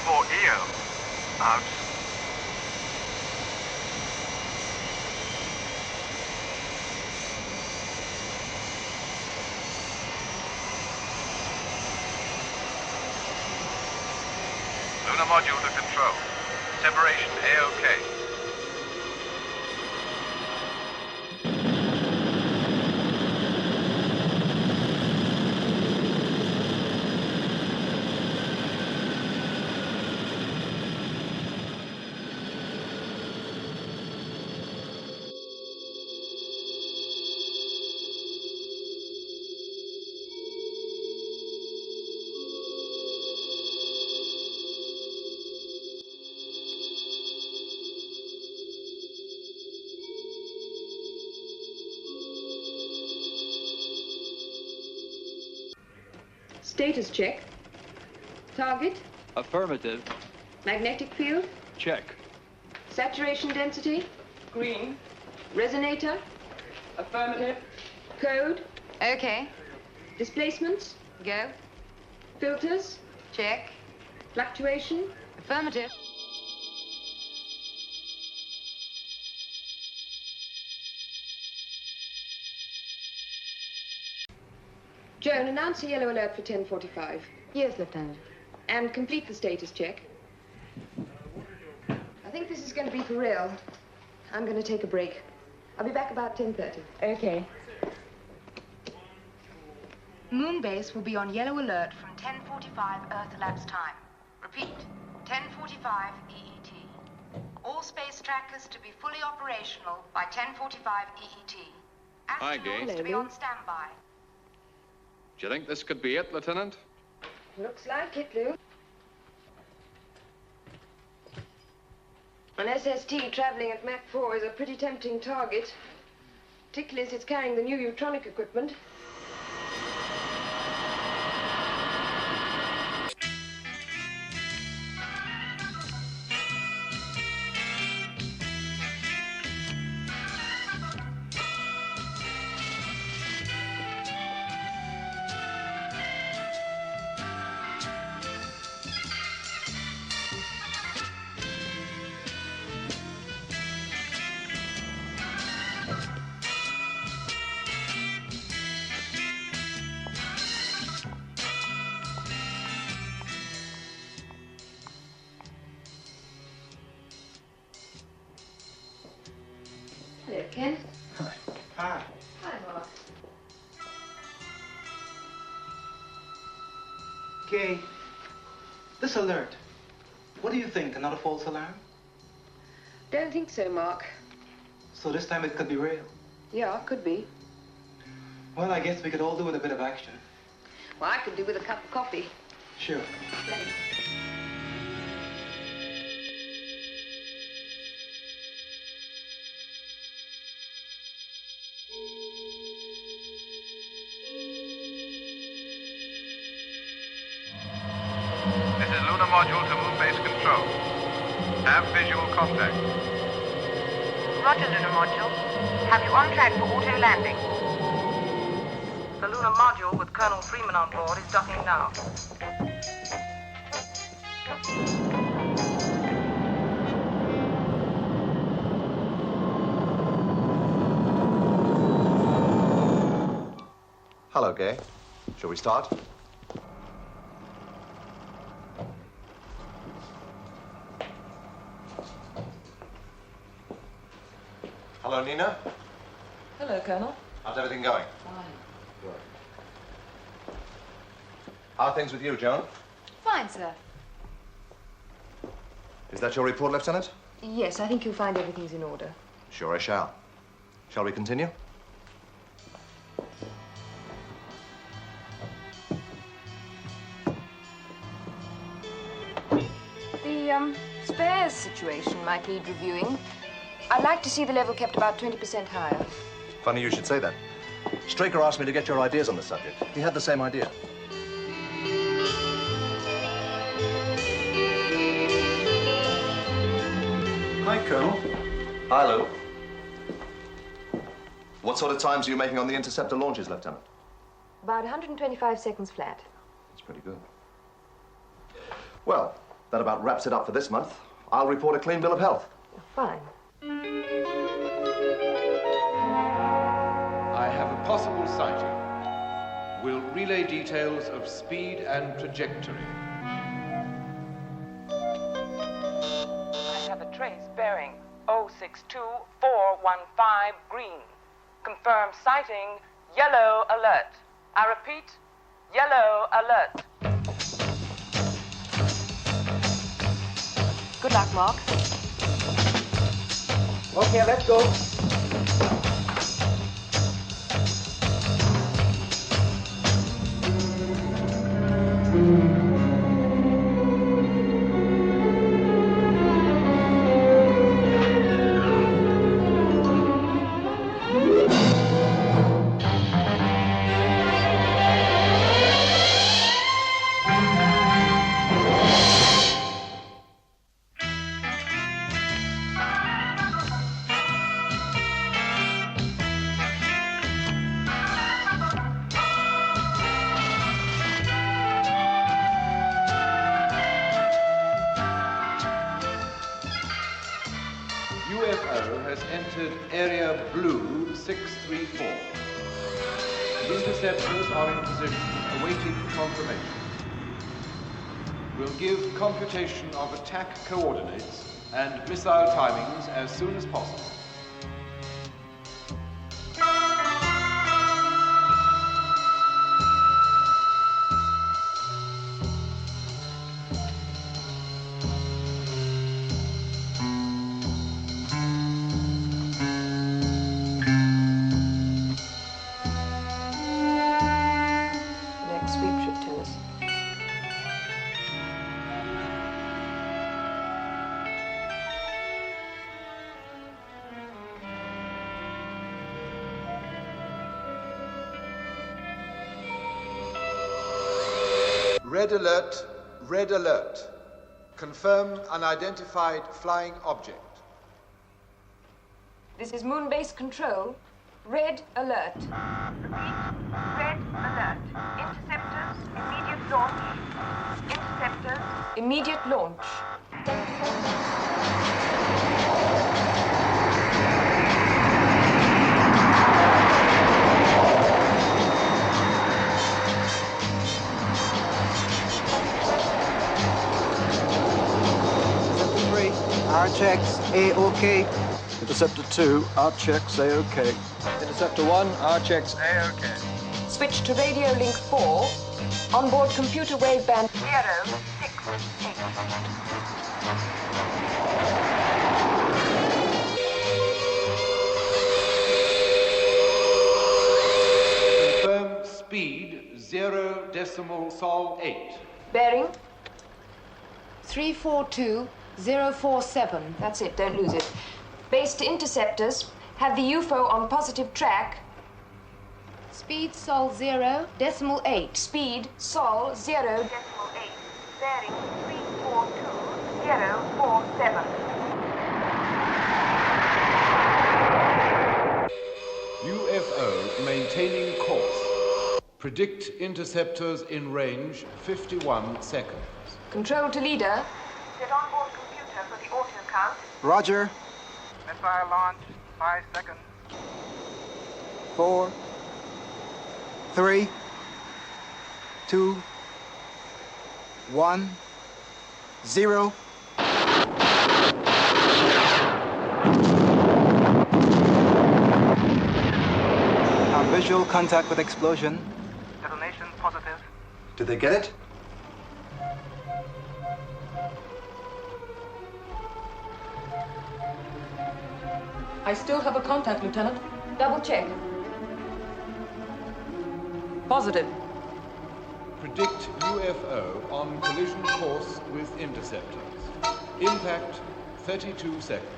for EO. Out. Lunar module to control. Separation A-OK. Status check. Target. Affirmative. Magnetic field. Check. Saturation density. Green. Resonator. Affirmative. Code. Okay. Displacements. Go. Filters. Check. Fluctuation. Affirmative. Joan, announce a yellow alert for 10:45. Yes, Lieutenant. And complete the status check. I think this is going to be for real. I'm going to take a break. I'll be back about 10:30. Okay. Moonbase will be on yellow alert from 10:45 Earth elapsed time. Repeat, 10:45 EET. All space trackers to be fully operational by 10:45 EET. Hi, Gay. Astronauts to be on standby. Do you think this could be it, Lieutenant? Looks like it, Lou. An SST traveling at Mach 4 is a pretty tempting target, particularly as it's carrying the new eutronic equipment. Hello, Ken. Hi. Hi. Hi, Mark. Gay, this alert, what do you think? Another false alarm? Don't think so, Mark. So this time it could be real. Yeah, could be. Well, I guess we could all do with a bit of action. Well, I could do with a cup of coffee. Sure. Thanks. This is Lunar module to Moonbase control. Have visual contact. Roger, Lunar module. Have you on track for auto landing? The lunar module with Colonel Freeman on board is docking now. Hello, Gay. Shall we start? Hello, Nina. Hello, Colonel. How's everything going? Fine. Good. How are things with you, Joan? Fine, sir. Is that your report, Lieutenant? Yes, I think you'll find everything's in order. Sure I shall. Shall we continue? The spares situation might need reviewing. I'd like to see the level kept about 20% higher. Funny you should say that. Straker asked me to get your ideas on the subject. He had the same idea. Hi, Colonel. Hi, Lou. What sort of times are you making on the Interceptor launches, Lieutenant? About 125 seconds flat. That's pretty good. Well, That about wraps it up for this month. I'll report a clean bill of health. Fine. I have a possible sighting. Will relay details of speed and trajectory. I have a trace bearing 062415 green. Confirmed sighting, yellow alert. I repeat, yellow alert. Good luck, Mark. Okay, let's go. UFO has entered area blue 634. Interceptors are in position, awaiting confirmation. We'll give computation of attack coordinates and missile timings as soon as possible. Next sweep should tell us. Red alert, red alert. Confirm unidentified flying object. This is Moonbase Control. Red alert. Red alert. Interceptors, immediate launch. Interceptors. Immediate launch. Our checks, A-OK. Interceptor 2, our checks A-OK. Interceptor 1, our checks A-OK. Switch to radio link 4. Onboard computer wave band 068. Confirm speed 0.8. bearing. 342047. That's it, don't lose it. Base to interceptors. Have the UFO on positive track. Speed Sol 0.8. Speed, Sol, 0. 8. Bearing 342047. UFO maintaining course. Predict interceptors in range 51 seconds. Control to leader. Set onboard computer for the auto count. Roger. Missile launch, 5 seconds. 4, 3, 2, 1, 0. Our visual contact with explosion. Detonation positive. Did they get it? I still have a contact, Lieutenant. Double check. Positive. Predict UFO on collision course with interceptors. Impact 32 seconds.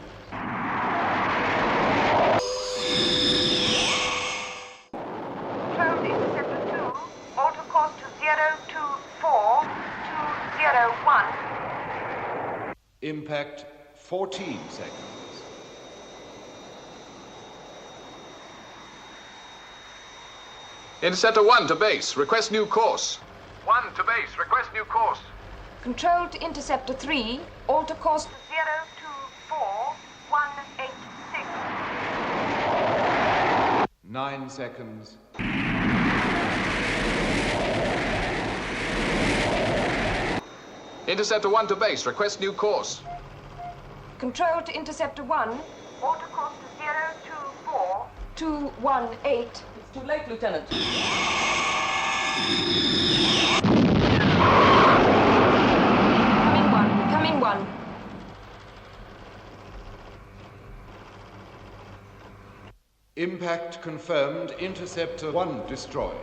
Control Interceptor 2. Auto course to 024201. Impact 14 seconds. Interceptor 1 to base. Request new course. 1 to base, request new course. Control to Interceptor 3, alter course 024186. 9 seconds. Interceptor 1 to base. Request new course. Control to Interceptor 1, Alter course to 024. 218. It's too late, Lieutenant. Coming one. Impact confirmed. Interceptor 1 destroyed.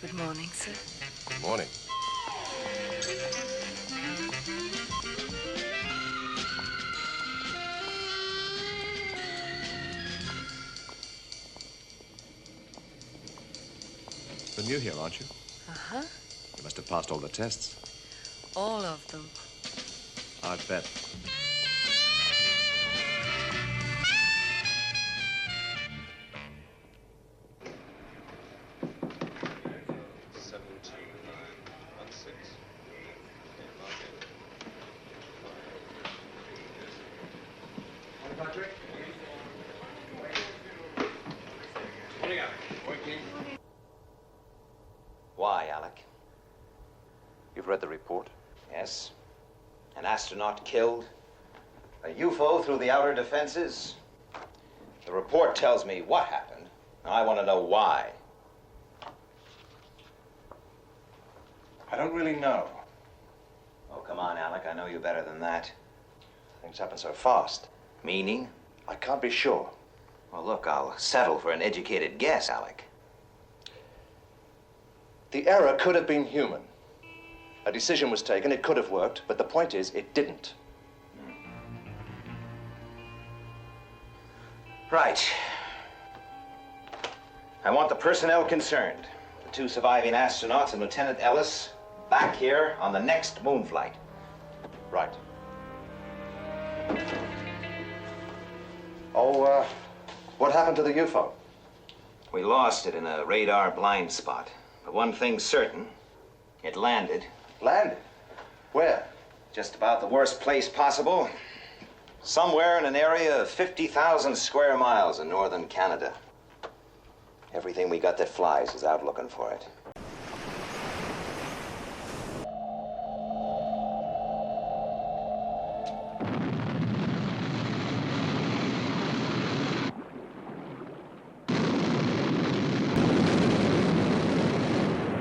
Good morning, sir. Good morning. You're new here, aren't you? Uh-huh. You must have passed all the tests. All of them. I bet. Why, Alec? You've read the report? Yes. An astronaut killed. A UFO through the outer defenses. The report tells me what happened. I want to know why. I don't really know. Oh, come on, Alec. I know you better than that. Things happen so fast. Meaning? I can't be sure. Well, look, I'll settle for an educated guess, Alec. The error could have been human. A decision was taken, it could have worked, but the point is, it didn't. Right. I want the personnel concerned, the 2 surviving astronauts and Lieutenant Ellis, back here on the next moon flight. Right. Oh, what happened to the UFO? We lost it in a radar blind spot. But one thing's certain, it landed. Landed? Where? Just about the worst place possible. Somewhere in an area of 50,000 square miles in northern Canada. Everything we got that flies is out looking for it.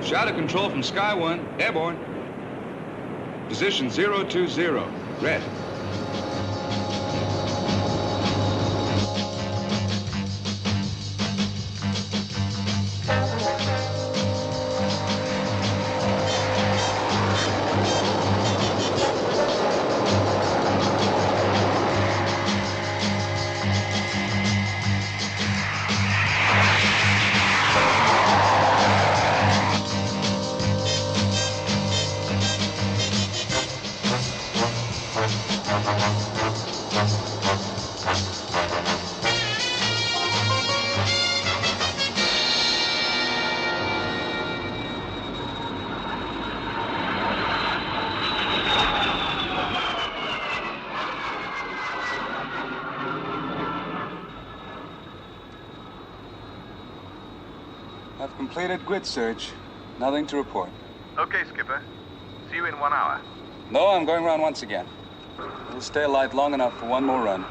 SHADO control from Sky 1, airborne. Position 020, red. Completed grid search. Nothing to report. Okay, Skipper. See you in 1 hour. No, I'm going around once again. We'll stay alight long enough for one more run.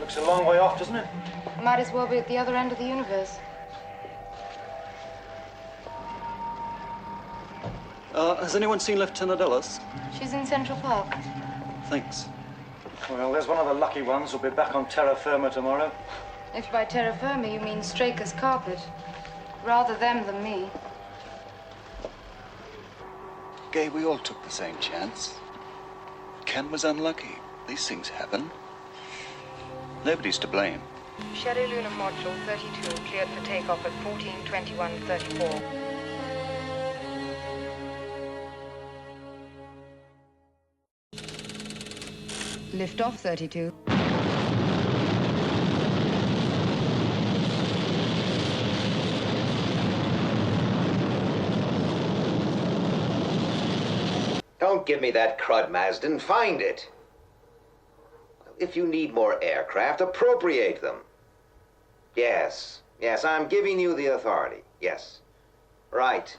Looks a long way off, doesn't it? Might as well be at the other end of the universe. Has anyone seen Lieutenant Ellis? She's in Central Park. Thanks. Well, there's one of the lucky ones who'll be back on terra firma tomorrow. If by terra firma you mean Straker's carpet. Rather them than me. Gay, we all took the same chance. Ken was unlucky. These things happen. Nobody's to blame. Shadow Lunar Module 32 cleared for takeoff at 14:21:34. Liftoff 32. Don't give me that crud, Marsden. Find it. If you need more aircraft, appropriate them. Yes, I'm giving you the authority. Yes. Right.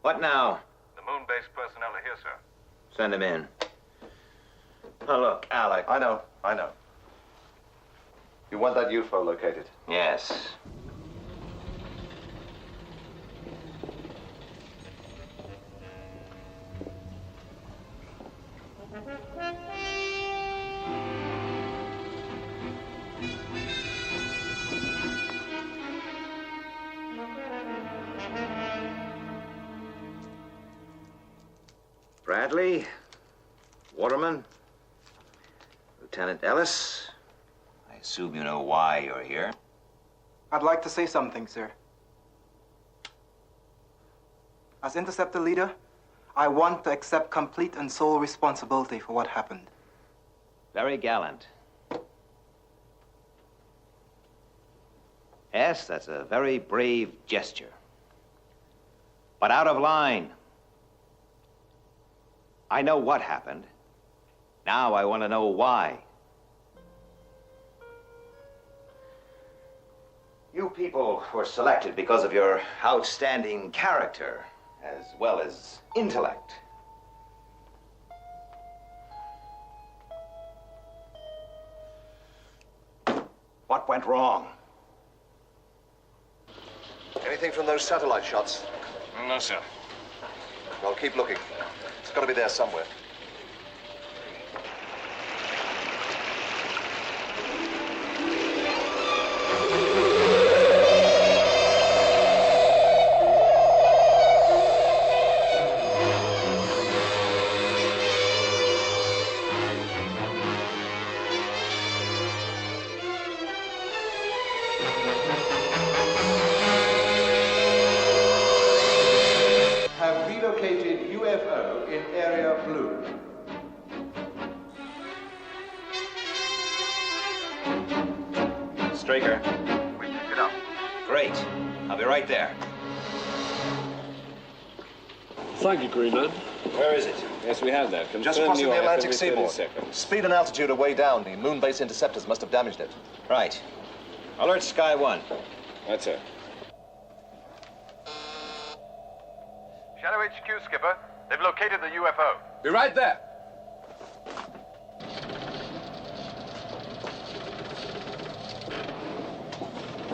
What now? The Moonbase personnel are here, sir. Send them in. Now look, Alec. I know. You want that UFO located? Yes. Bradley, Waterman, Lieutenant Ellis, I assume you know why you're here. I'd like to say something, sir. As Interceptor leader, I want to accept complete and sole responsibility for what happened. Very gallant. Yes, that's a very brave gesture. But out of line. I know what happened. Now I want to know why. You people were selected because of your outstanding character, as well as intellect. What went wrong? Anything from those satellite shots? No, sir. Well, keep looking. It's got to be there somewhere. Have relocated UFO in area blue. Straker. We picked it up. Great. I'll be right there. Thank you, Greenland. Where is it? Yes, we have that. Just crossing the Atlantic seaboard. Speed and altitude are way down. The Moonbase Interceptors must have damaged it. Right. Alert Sky 1. That's it. Shadow HQ, Skipper. They've located the UFO. Be right there.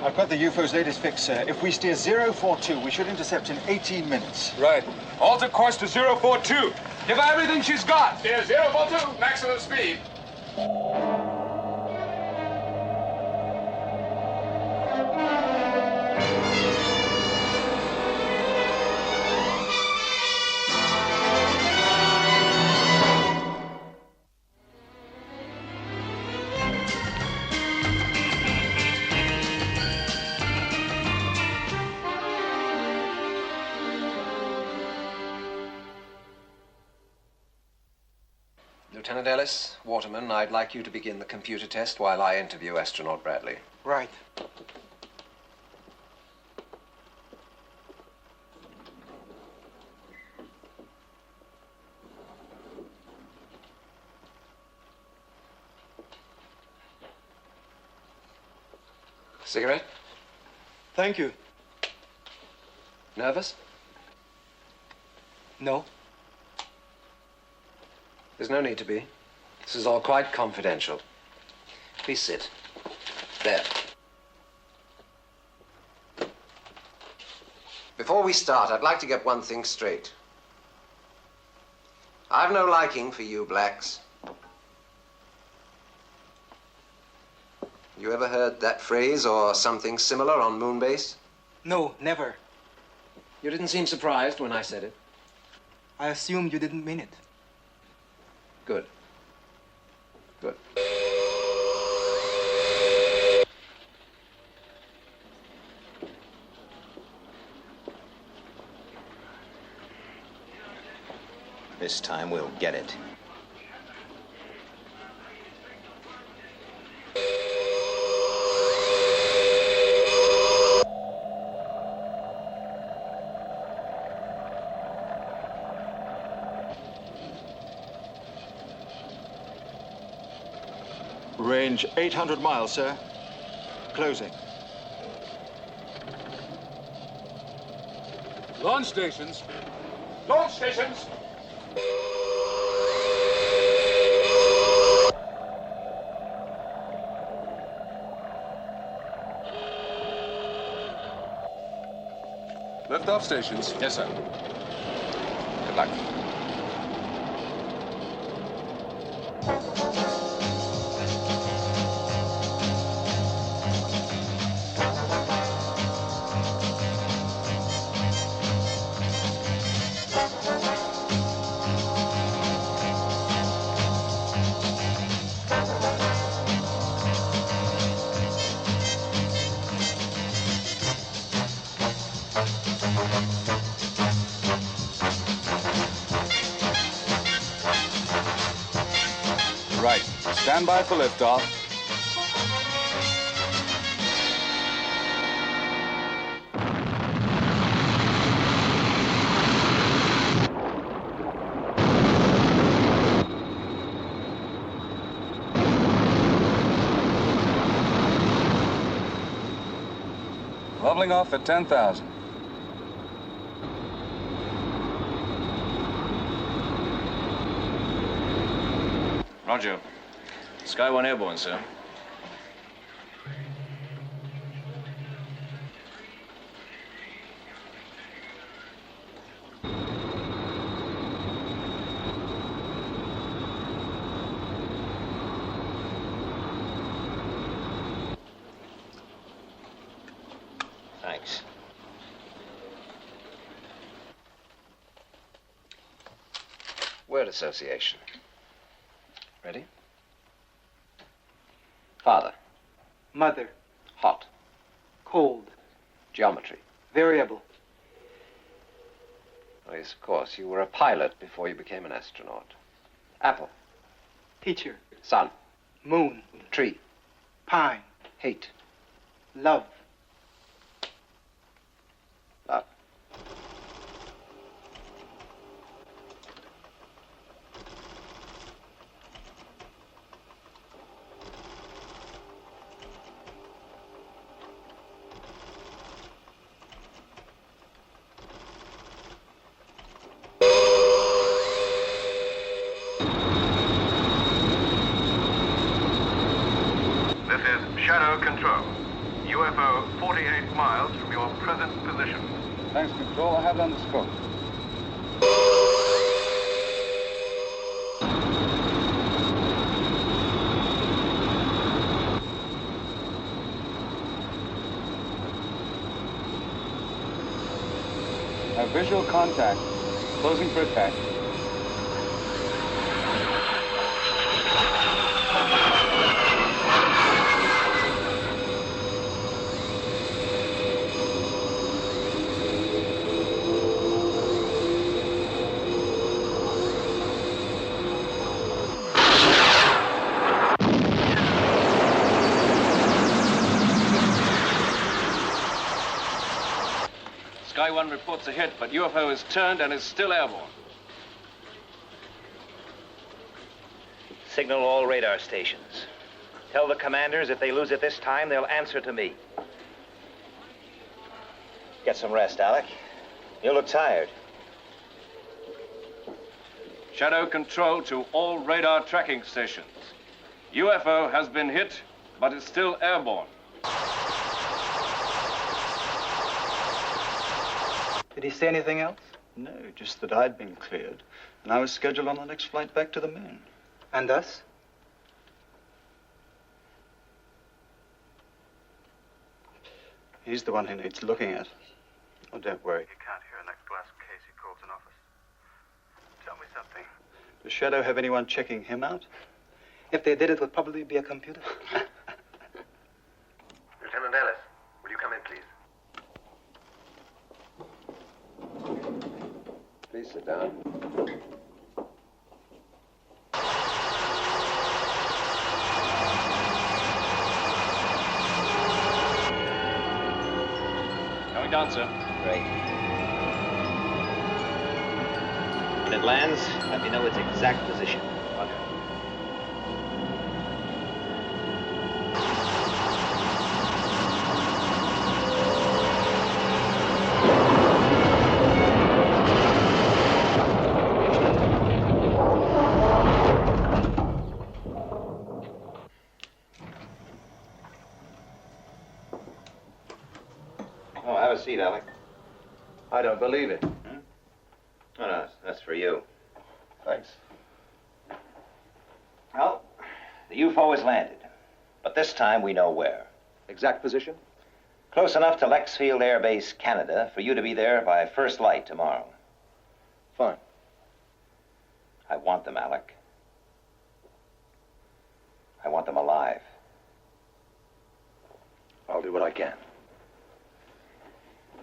I've got the UFO's latest fix, sir. If we steer 042, we should intercept in 18 minutes. Right. Alter course to 042. Give her everything she's got. Steer 042, maximum speed. Lieutenant Ellis, Waterman, I'd like you to begin the computer test while I interview astronaut Bradley. Right. Cigarette? Thank you. Nervous? No. There's no need to be. This is all quite confidential. Please sit. There. Before we start, I'd like to get one thing straight. I've no liking for you blacks. You ever heard that phrase or something similar on Moonbase? No, never. You didn't seem surprised when I said it. I assumed you didn't mean it. Good. Good. This time we'll get it. Range 800 miles, sir. Closing. Launch stations. Launch stations! Lift-off stations. Yes, sir. Good luck. Right. Stand by for liftoff. Leveling off at 10,000. Roger. Sky 1 airborne, sir. Thanks. Word association. Ready? Father. Mother. Hot. Cold. Geometry. Variable. Oh, yes, of course. You were a pilot before you became an astronaut. Apple. Teacher. Sun. Moon. Tree. Pine. Hate. Love. Love. This is Shadow Control. UFO 48 miles from your present position. Thanks, Control. I have it on the scope. Have visual contact. Closing for attack. Sky 1 reports a hit, but UFO is turned and is still airborne. Signal all radar stations. Tell the commanders if they lose it this time, they'll answer to me. Get some rest, Alec. You look tired. Shadow control to all radar tracking stations. UFO has been hit, but is still airborne. Did he say anything else? No, just that I'd been cleared, and I was scheduled on the next flight back to the moon. And us? He's the one who needs looking at. Oh, don't worry. You can't hear a next glass case he calls an office. Tell me something. Does Shadow have anyone checking him out? If they did, it would probably be a computer. Lieutenant Ellis, will you come in, please? Please sit down. Coming down, sir. Great. When it lands, let me know its exact position. Roger. Oh, have a seat, Alec. I don't believe it. Oh, no, that's for you. Thanks. Well, the UFO has landed, but this time we know where. Exact position? Close enough to Lexfield Air Base, Canada, for you to be there by first light tomorrow. Fine. I want them, Alec. I want them alive. I'll do what I can.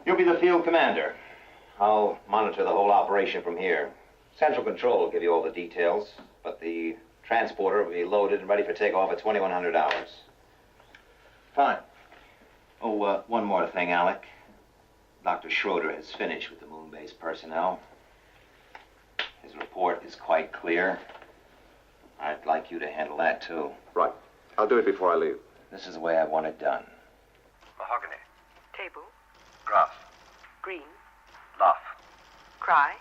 You'll be the field commander. I'll monitor the whole operation from here. Central Control will give you all the details, but the transporter will be loaded and ready for takeoff at 2100 hours. Fine. Oh, one more thing, Alec. Dr. Schroeder has finished with the Moonbase personnel. His report is quite clear. I'd like you to handle that, too. Right. I'll do it before I leave. This is the way I want it done. Mahogany. Table. Grass. Green. Laugh. Cry.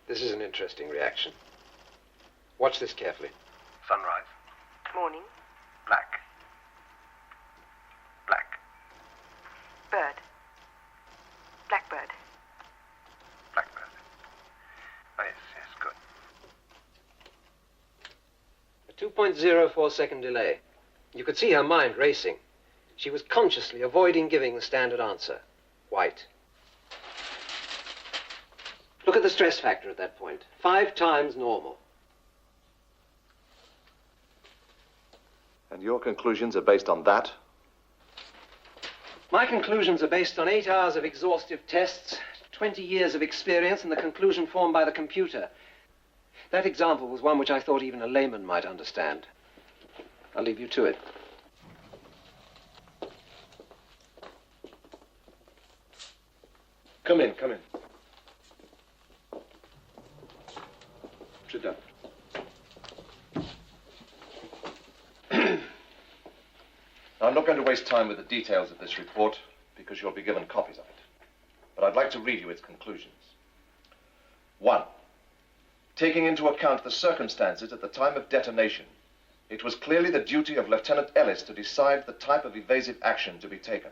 This is an interesting reaction. Watch this carefully. Sunrise. Morning. Black. Black. Bird. Blackbird. Blackbird. Oh, yes, good. A 2.04-second delay. You could see her mind racing. She was consciously avoiding giving the standard answer. White. Look at the stress factor at that point. 5 times normal. And your conclusions are based on that? My conclusions are based on 8 hours of exhaustive tests, 20 years of experience, and the conclusion formed by the computer. That example was one which I thought even a layman might understand. I'll leave you to it. Come in, come in. Sit down. I'm not going to waste time with the details of this report because you'll be given copies of it. But I'd like to read you its conclusions. 1. Taking into account the circumstances at the time of detonation, it was clearly the duty of Lieutenant Ellis to decide the type of evasive action to be taken.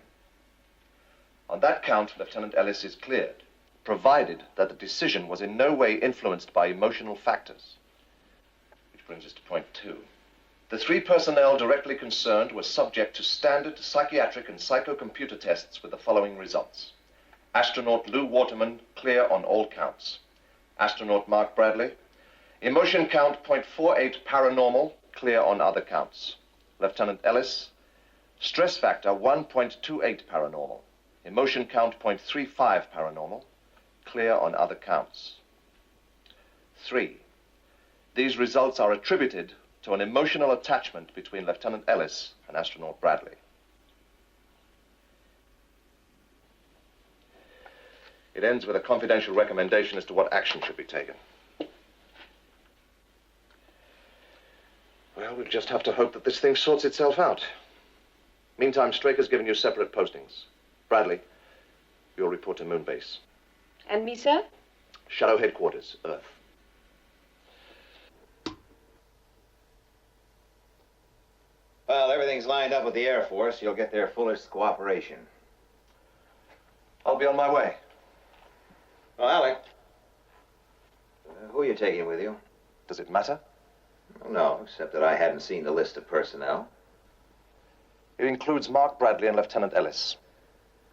On that count, Lieutenant Ellis is cleared, provided that the decision was in no way influenced by emotional factors. Which brings us to point 2. The 3 personnel directly concerned were subject to standard psychiatric and psychocomputer tests with the following results. Astronaut Lou Waterman, clear on all counts. Astronaut Mark Bradley, emotion count 0.48 paranormal, clear on other counts. Lieutenant Ellis, stress factor 1.28 paranormal. Emotion count 0.35 paranormal, clear on other counts. 3. These results are attributed to an emotional attachment between Lieutenant Ellis and Astronaut Bradley. It ends with a confidential recommendation as to what action should be taken. Well, we'll just have to hope that this thing sorts itself out. Meantime, Straker's given you separate postings. Bradley, you'll report to Moonbase. And me, sir? Shadow Headquarters, Earth. Well, everything's lined up with the Air Force. You'll get their fullest cooperation. I'll be on my way. Oh, Alec. Who are you taking with you? Does it matter? No, except that I hadn't seen the list of personnel. It includes Mark Bradley and Lieutenant Ellis.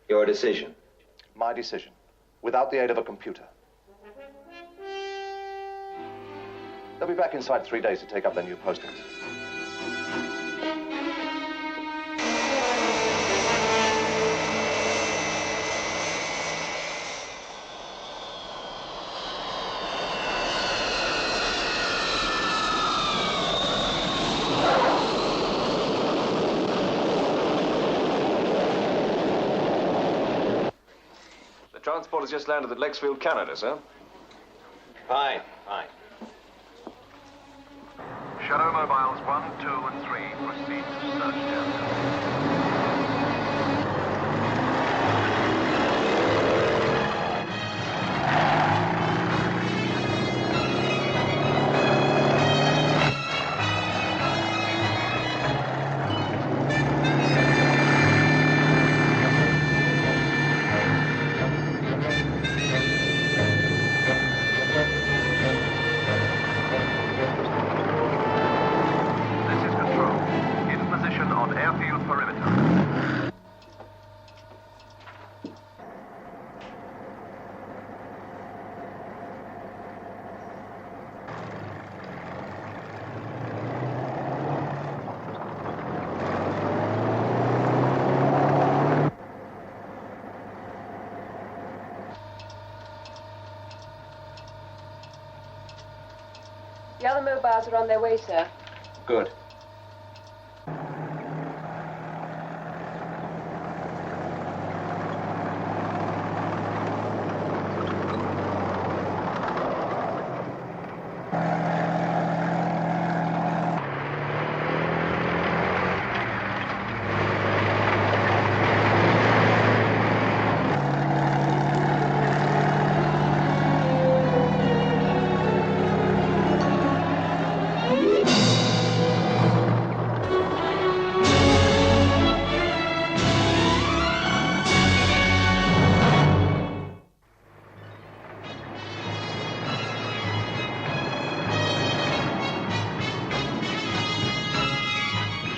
Your decision? My decision. Without the aid of a computer. They'll be back inside 3 days to take up their new postings. The transport has just landed at Lexfield, Canada, sir. Fine, fine. Shadow mobiles 1, 2, and 3 proceed to search area. The other mobiles are on their way, sir. Good.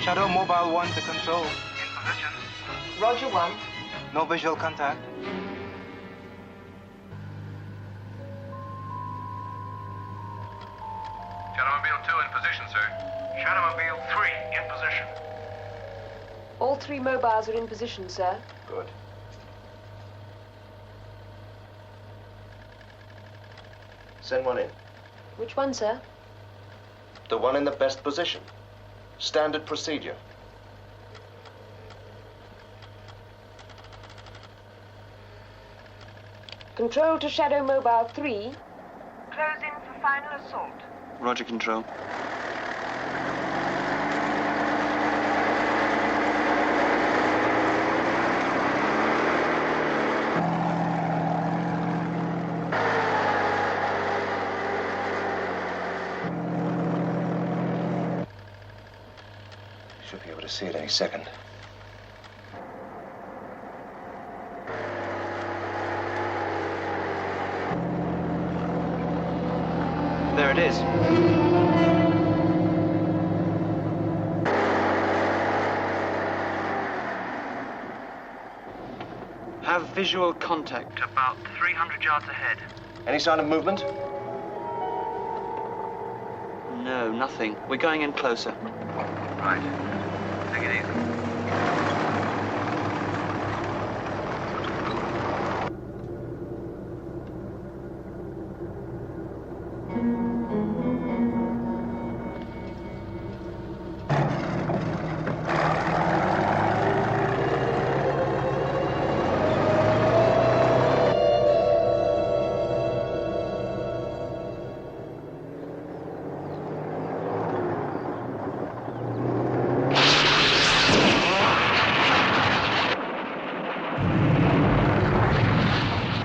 Shadow Mobile 1 to control. In position. Roger 1. No visual contact. Shadowmobile 2 in position, sir. Shadowmobile 3 in position. All 3 mobiles are in position, sir. Good. Send one in. Which one, sir? The one in the best position. Standard procedure. Control to Shadow Mobile 3. Close in for final assault. Roger, Control. Should be able to see it any second. There it is. Have visual contact. About 300 yards ahead. Any sign of movement? No, nothing. We're going in closer. Right. Take it easy.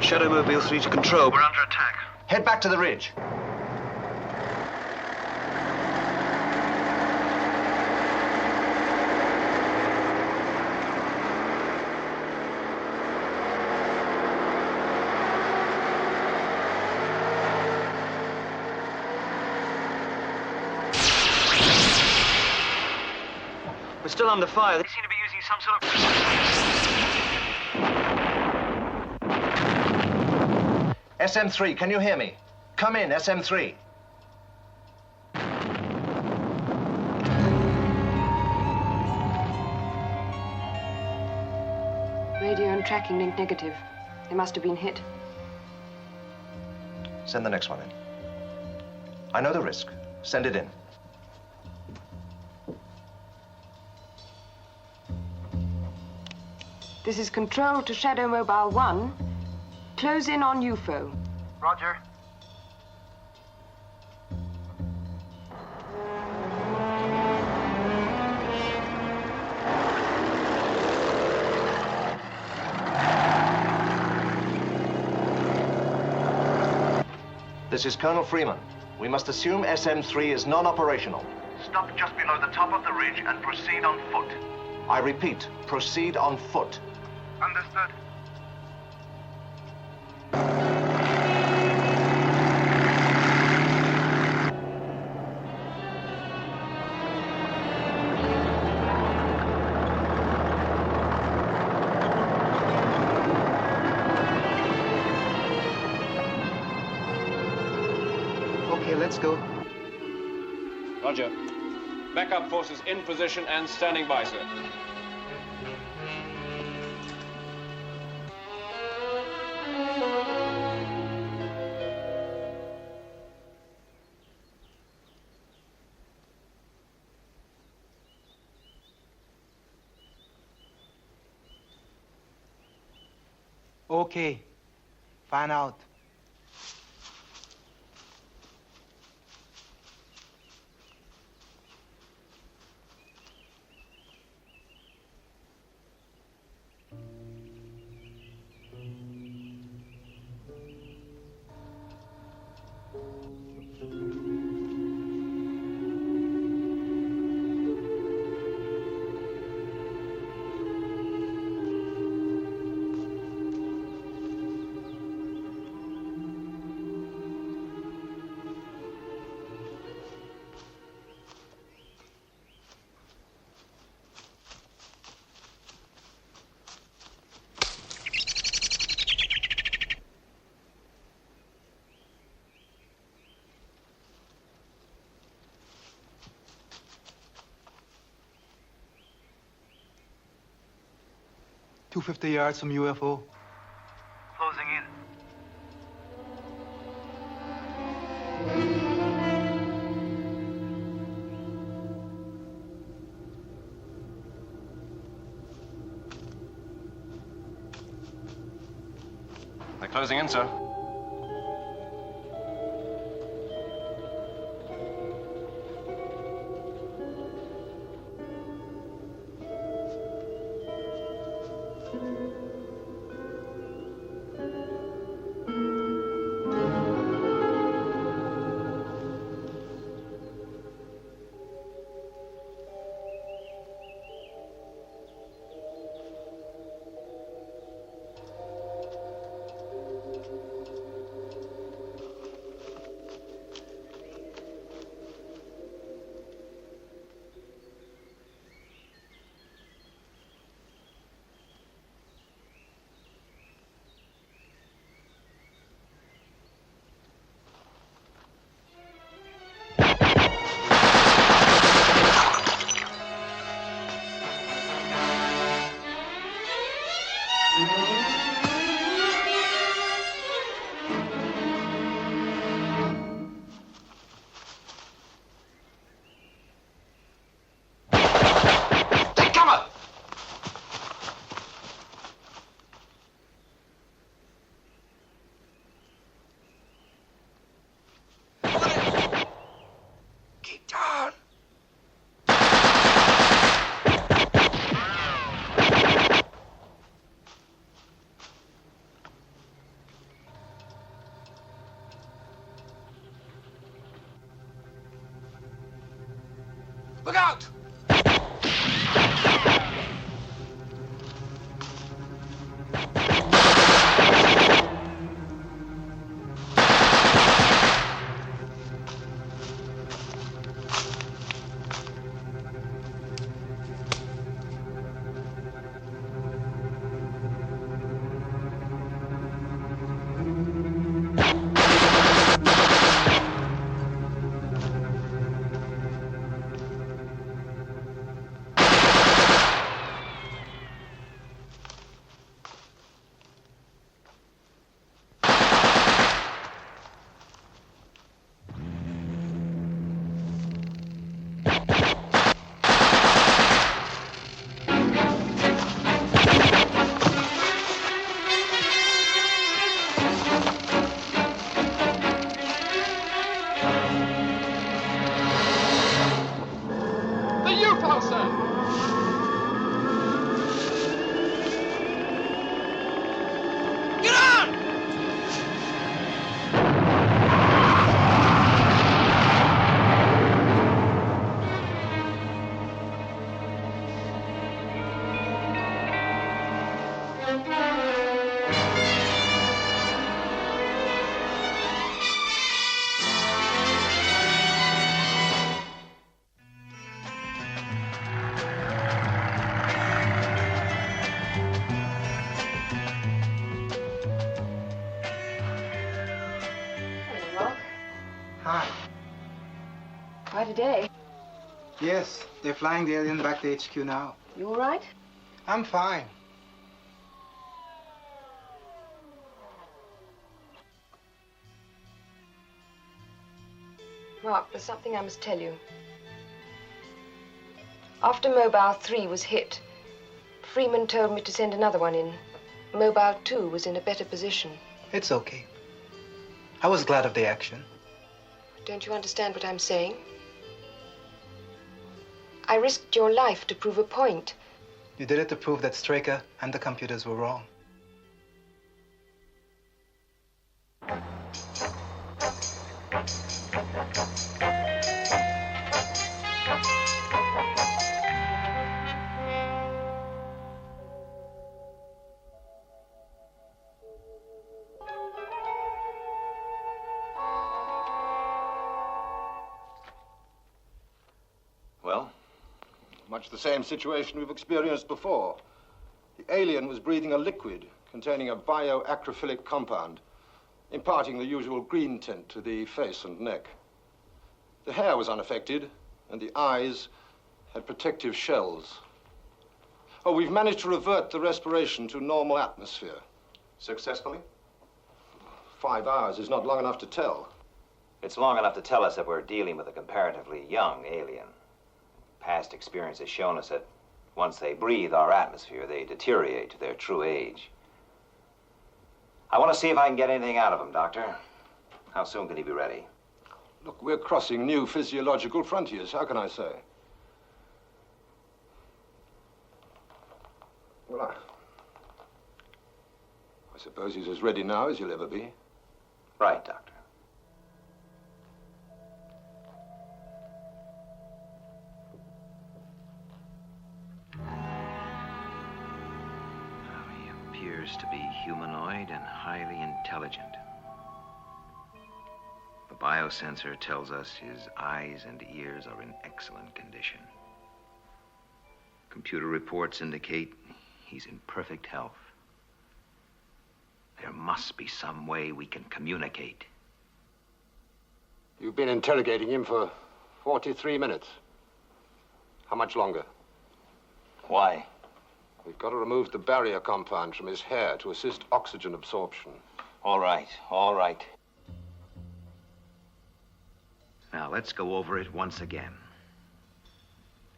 Shadow Mobiles reach control. We're under attack. Head back to the ridge. We're still under fire. They seem to be using some sort of... SM3, can you hear me? Come in, SM3. Radio and tracking link negative. They must have been hit. Send the next one in. I know the risk. Send it in. This is Control to Shadow Mobile 1. Close in on UFO. Roger. This is Colonel Freeman. We must assume SM3 is non-operational. Stop just below the top of the ridge and proceed on foot. I repeat, proceed on foot. Understood. Okay, let's go. Roger. Backup forces in position and standing by, sir. Okay. Fan out. "250 yards from UFO. Closing in. They're closing in, sir. Look out! Why today? Yes, they're flying the alien back to HQ now. You all right? I'm fine. Mark, there's something I must tell you. After Mobile 3 was hit, Freeman told me to send another one in. Mobile 2 was in a better position. It's okay. I was glad of the action. Don't you understand what I'm saying? I risked your life to prove a point. You did it to prove that Straker and the computers were wrong. Well? Much the same situation we've experienced before. The alien was breathing a liquid containing a bioacrophilic compound, imparting the usual green tint to the face and neck. The hair was unaffected, and the eyes had protective shells. Oh, we've managed to revert the respiration to normal atmosphere. Successfully? 5 hours is not long enough to tell. It's long enough to tell us that we're dealing with a comparatively young alien. Past experience has shown us that once they breathe our atmosphere, they deteriorate to their true age. I want to see if I can get anything out of him, Doctor. How soon can he be ready? Look, we're crossing new physiological frontiers. How can I say? Well, I suppose he's as ready now as he'll ever be. Right, Doctor. He appears to be humanoid and highly intelligent. The biosensor tells us his eyes and ears are in excellent condition. Computer reports indicate he's in perfect health. There must be some way we can communicate. You've been interrogating him for 43 minutes. How much longer? Why? We've got to remove the barrier compound from his hair to assist oxygen absorption. All right, all right. Now, let's go over it once again.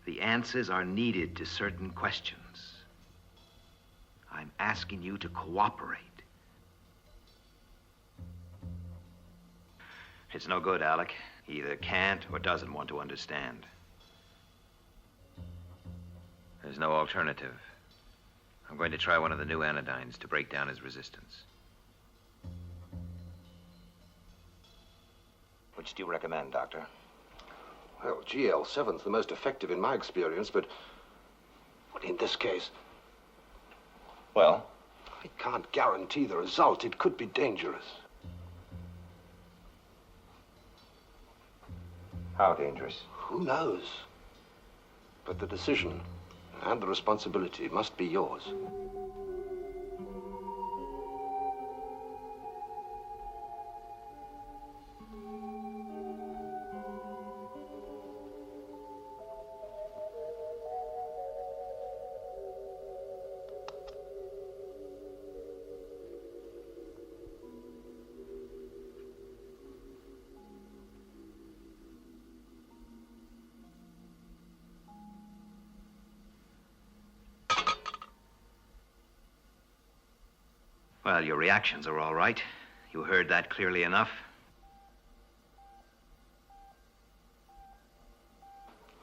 The answers are needed to certain questions. I'm asking you to cooperate. It's no good, Alec. He either can't or doesn't want to understand. There's no alternative. I'm going to try one of the new anodynes to break down his resistance. Which do you recommend, Doctor? Well, GL7's the most effective in my experience, but in this case, Well? I can't guarantee the result. It could be dangerous. How dangerous? Who knows? But the decision and the responsibility must be yours. Well, your reactions are all right. You heard that clearly enough.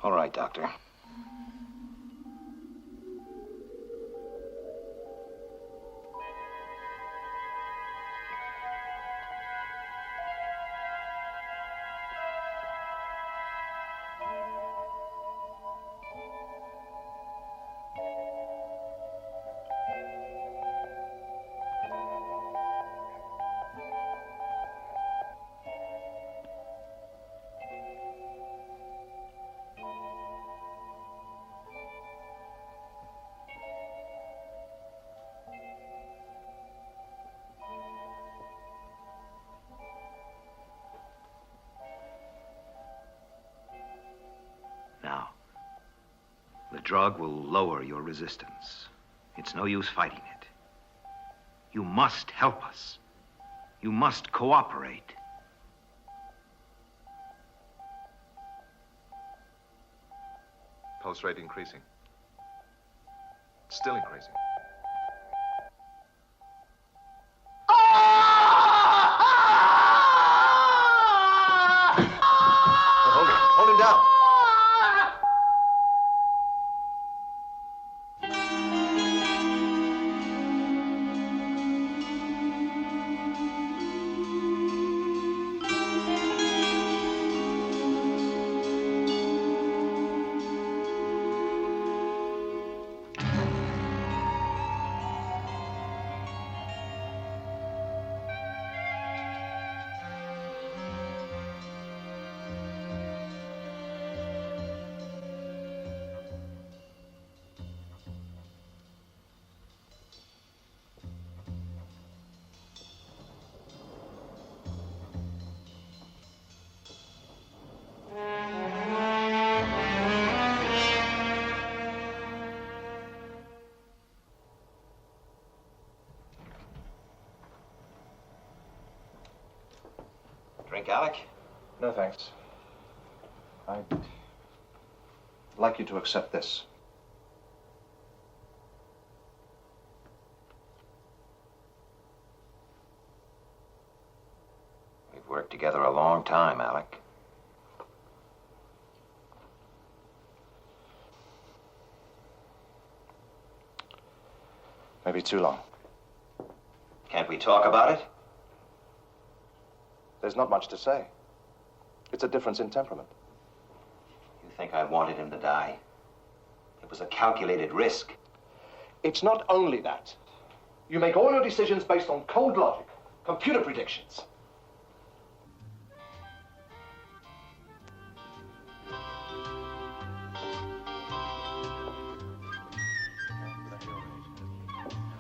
All right, Doctor. Now, the drug will lower your resistance. It's no use fighting it. You must help us. You must cooperate. Pulse rate increasing. Still increasing. Hold him down. Drink, Alec? No, thanks. I'd like you to accept this. We've worked together a long time, Alec. Maybe too long. Can't we talk about it? There's not much to say. It's a difference in temperament. You think I wanted him to die? It was a calculated risk. It's not only that. You make all your decisions based on cold logic, computer predictions.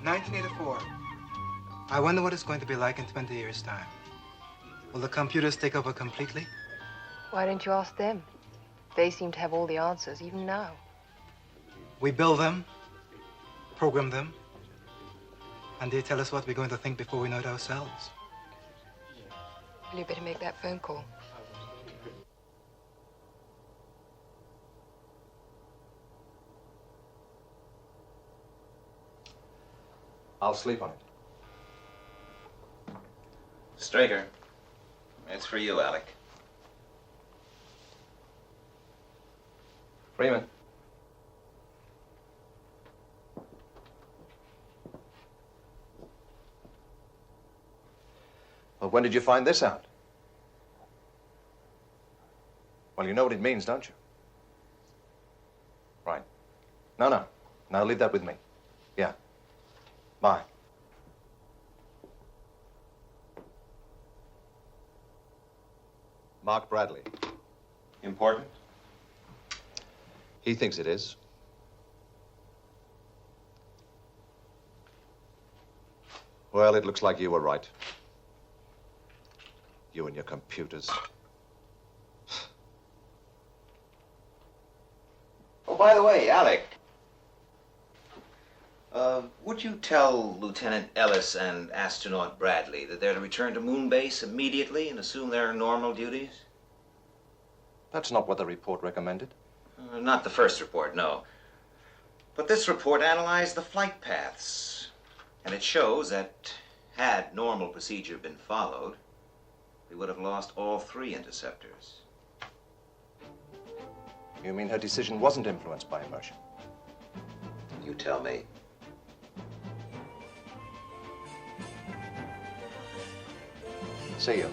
"1984. I wonder what it's going to be like in 20 years' time. Will the computers take over completely? Why don't you ask them? They seem to have all the answers, even now. We build them, program them, and they tell us what we're going to think before we know it ourselves. Well, you better make that phone call. I'll sleep on it. Straker, it's for you, Alec. Freeman. Well, when did you find this out? Well, you know what it means, don't you? Right. No. Now leave that with me. Yeah. Bye. Mark Bradley. Important? He thinks it is. Well, it looks like you were right. You and your computers. Oh, by the way, Alec. Would you tell Lieutenant Ellis and Astronaut Bradley that they're to return to Moonbase immediately and assume their normal duties? That's not what the report recommended. Not the first report, no. But this report analyzed the flight paths. And it shows that had normal procedure been followed, we would have lost all 3 interceptors. You mean her decision wasn't influenced by emotion? You tell me. See you.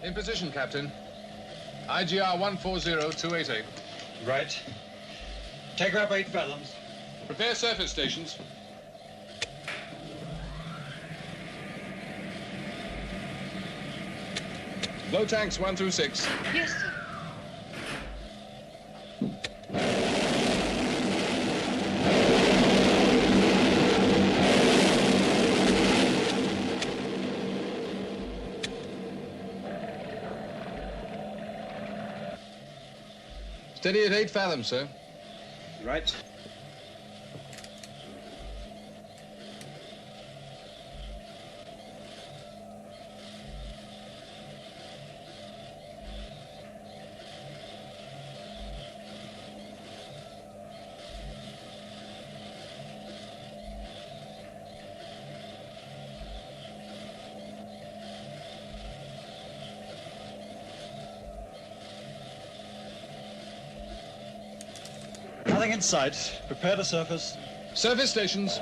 In position, Captain. IGR 140288. Right. Take her up 8 fathoms. Prepare surface stations. Blow tanks 1 through 6. Yes, sir. Steady at 8 fathoms, sir. Right. Nothing in sight. Prepare to surface. Surface stations.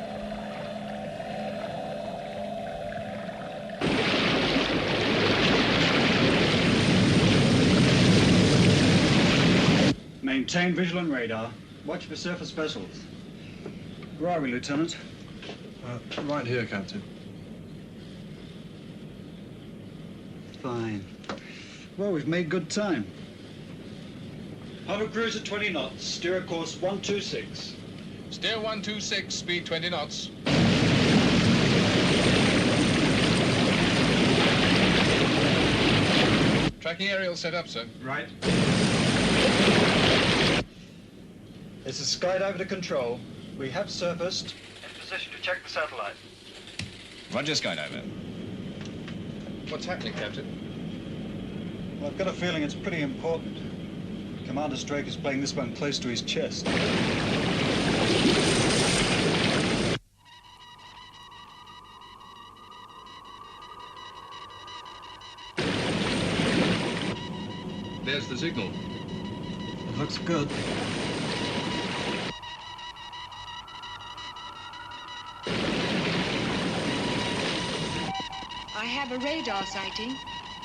Maintain visual and radar. Watch for surface vessels. Where are we, Lieutenant? Right here, Captain. Fine. Well, we've made good time. Hover cruise at 20 knots. Steer a course 126. Steer 126, speed 20 knots. Tracking aerial set up, sir. Right. This is SkyDiver to control. We have surfaced. In position to check the satellite. Roger, SkyDiver. What's happening, Captain? Well, I've got a feeling it's pretty important. Commander Straker's playing this one close to his chest. There's the signal. It looks good. I have a radar sighting,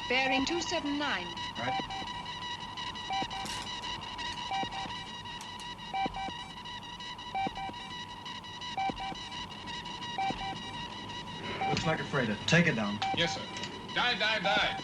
bearing 279. Right. Looks like a freighter. Take it down. Yes, sir. Dive, dive, dive.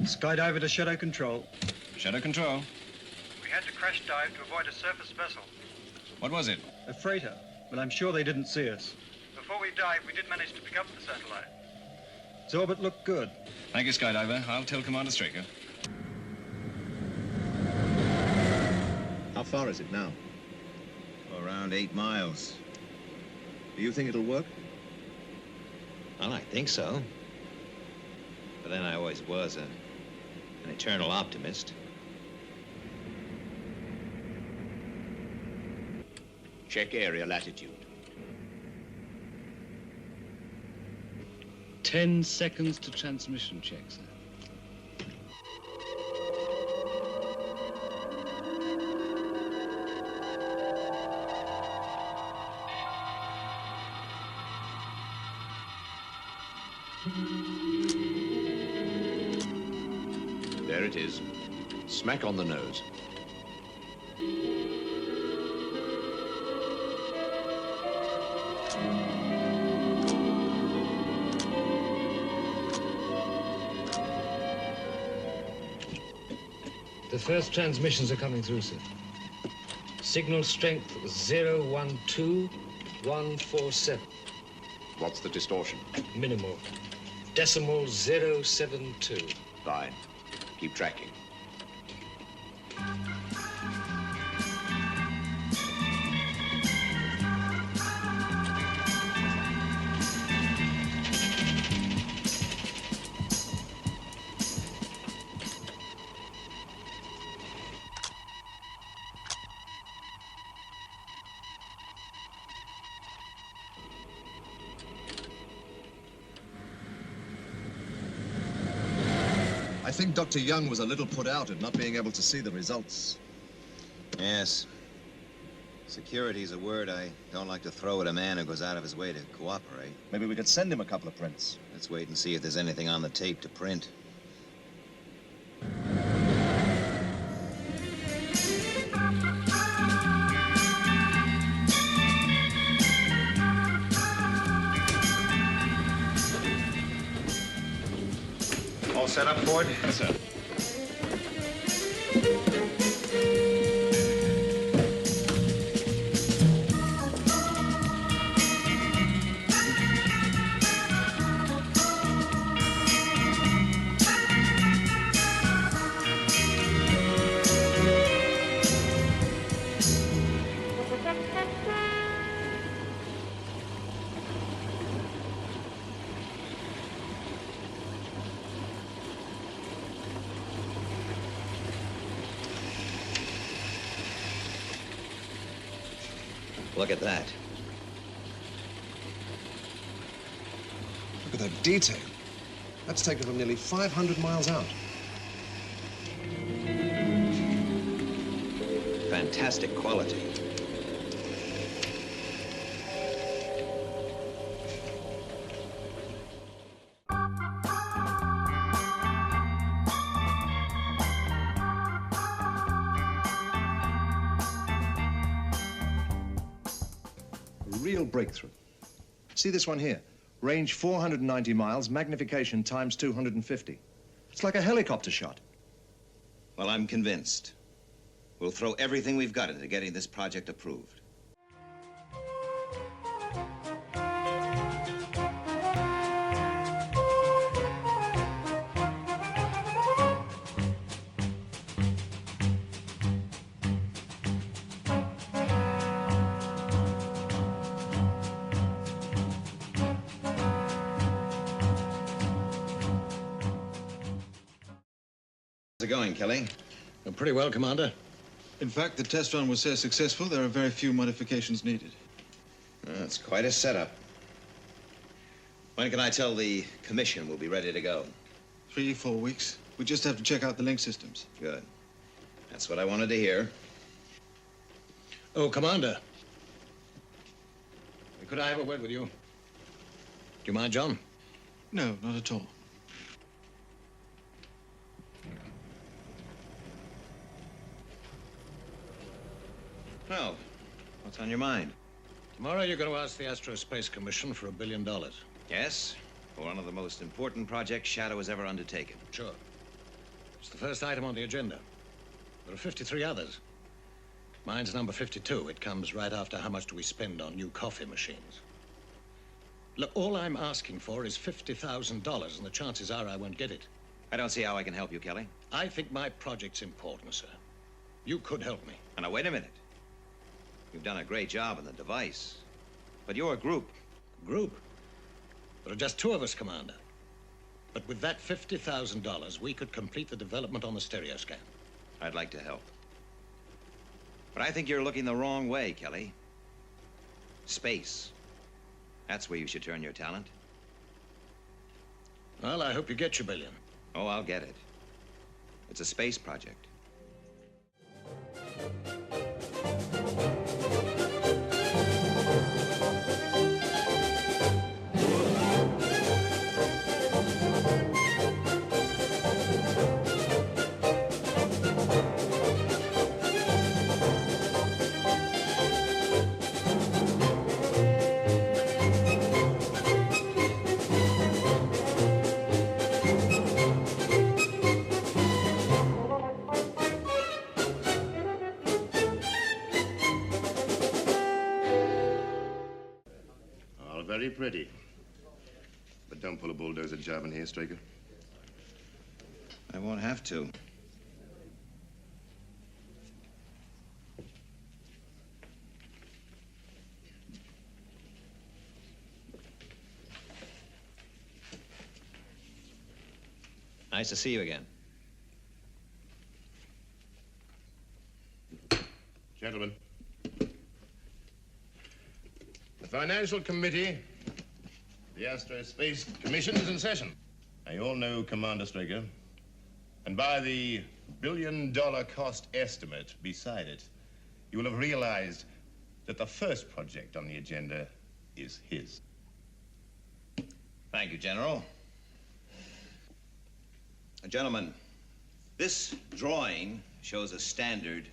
SkyDiver to Shadow Control. Shadow Control. We had to crash dive to avoid a surface vessel. What was it? A freighter, but I'm sure they didn't see us. Before we dived, we did manage to pick up the satellite. Its orbit looked good. Thank you, SkyDiver. I'll tell Commander Straker. How far is it now? Around 8 miles. Do you think it'll work? Well, I think so. But then I always was an eternal optimist. Check area latitude. 10 seconds to transmission check, sir. There it is. Smack on the nose. The first transmissions are coming through, sir. Signal strength 012-147. What's the distortion? Minimal. Decimal 072. Fine. Keep tracking. I think Dr. Young was a little put out at not being able to see the results. Yes. Security's a word I don't like to throw at a man who goes out of his way to cooperate. Maybe we could send him a couple of prints. Let's wait and see if there's anything on the tape to print. All set up, Ford? Yes, sir. Look at that. Look at that detail. That's taken from nearly 500 miles out. Fantastic quality. Real breakthrough. See this one here? Range 490 miles, magnification times 250. It's like a helicopter shot. Well, I'm convinced. We'll throw everything we've got into getting this project approved. How's it going, Kelly? Pretty well, Commander. In fact, the test run was so successful, there are very few modifications needed. That's quite a setup. When can I tell the commission we'll be ready to go? 3-4 weeks. We just have to check out the link systems. Good. That's what I wanted to hear. Oh, Commander. Could I have a word with you? Do you mind, John? No, not at all. Well, what's on your mind? Tomorrow you're going to ask the Aerospace Commission for $1 billion. Yes, for one of the most important projects SHADO has ever undertaken. Sure. It's the first item on the agenda. There are 53 others. Mine's number 52. It comes right after how much do we spend on new coffee machines. Look, all I'm asking for is $50,000, and the chances are I won't get it. I don't see how I can help you, Kelly. I think my project's important, sir. You could help me. Now, wait a minute. You've done a great job on the device. But you're a group. Group? There are just two of us, Commander. But with that $50,000, we could complete the development on the stereo scan. I'd like to help. But I think you're looking the wrong way, Kelly. Space. That's where you should turn your talent. Well, I hope you get your billion. Oh, I'll get it. It's a space project. Very pretty. But don't pull a bulldozer job in here, Straker. I won't have to. Nice to see you again. Gentlemen. The Financial Committee, the Aerospace Commission is in session. Now, you all know Commander Straker. And by the billion-dollar cost estimate beside it, you will have realized that the first project on the agenda is his. Thank you, General. Gentlemen, this drawing shows a standard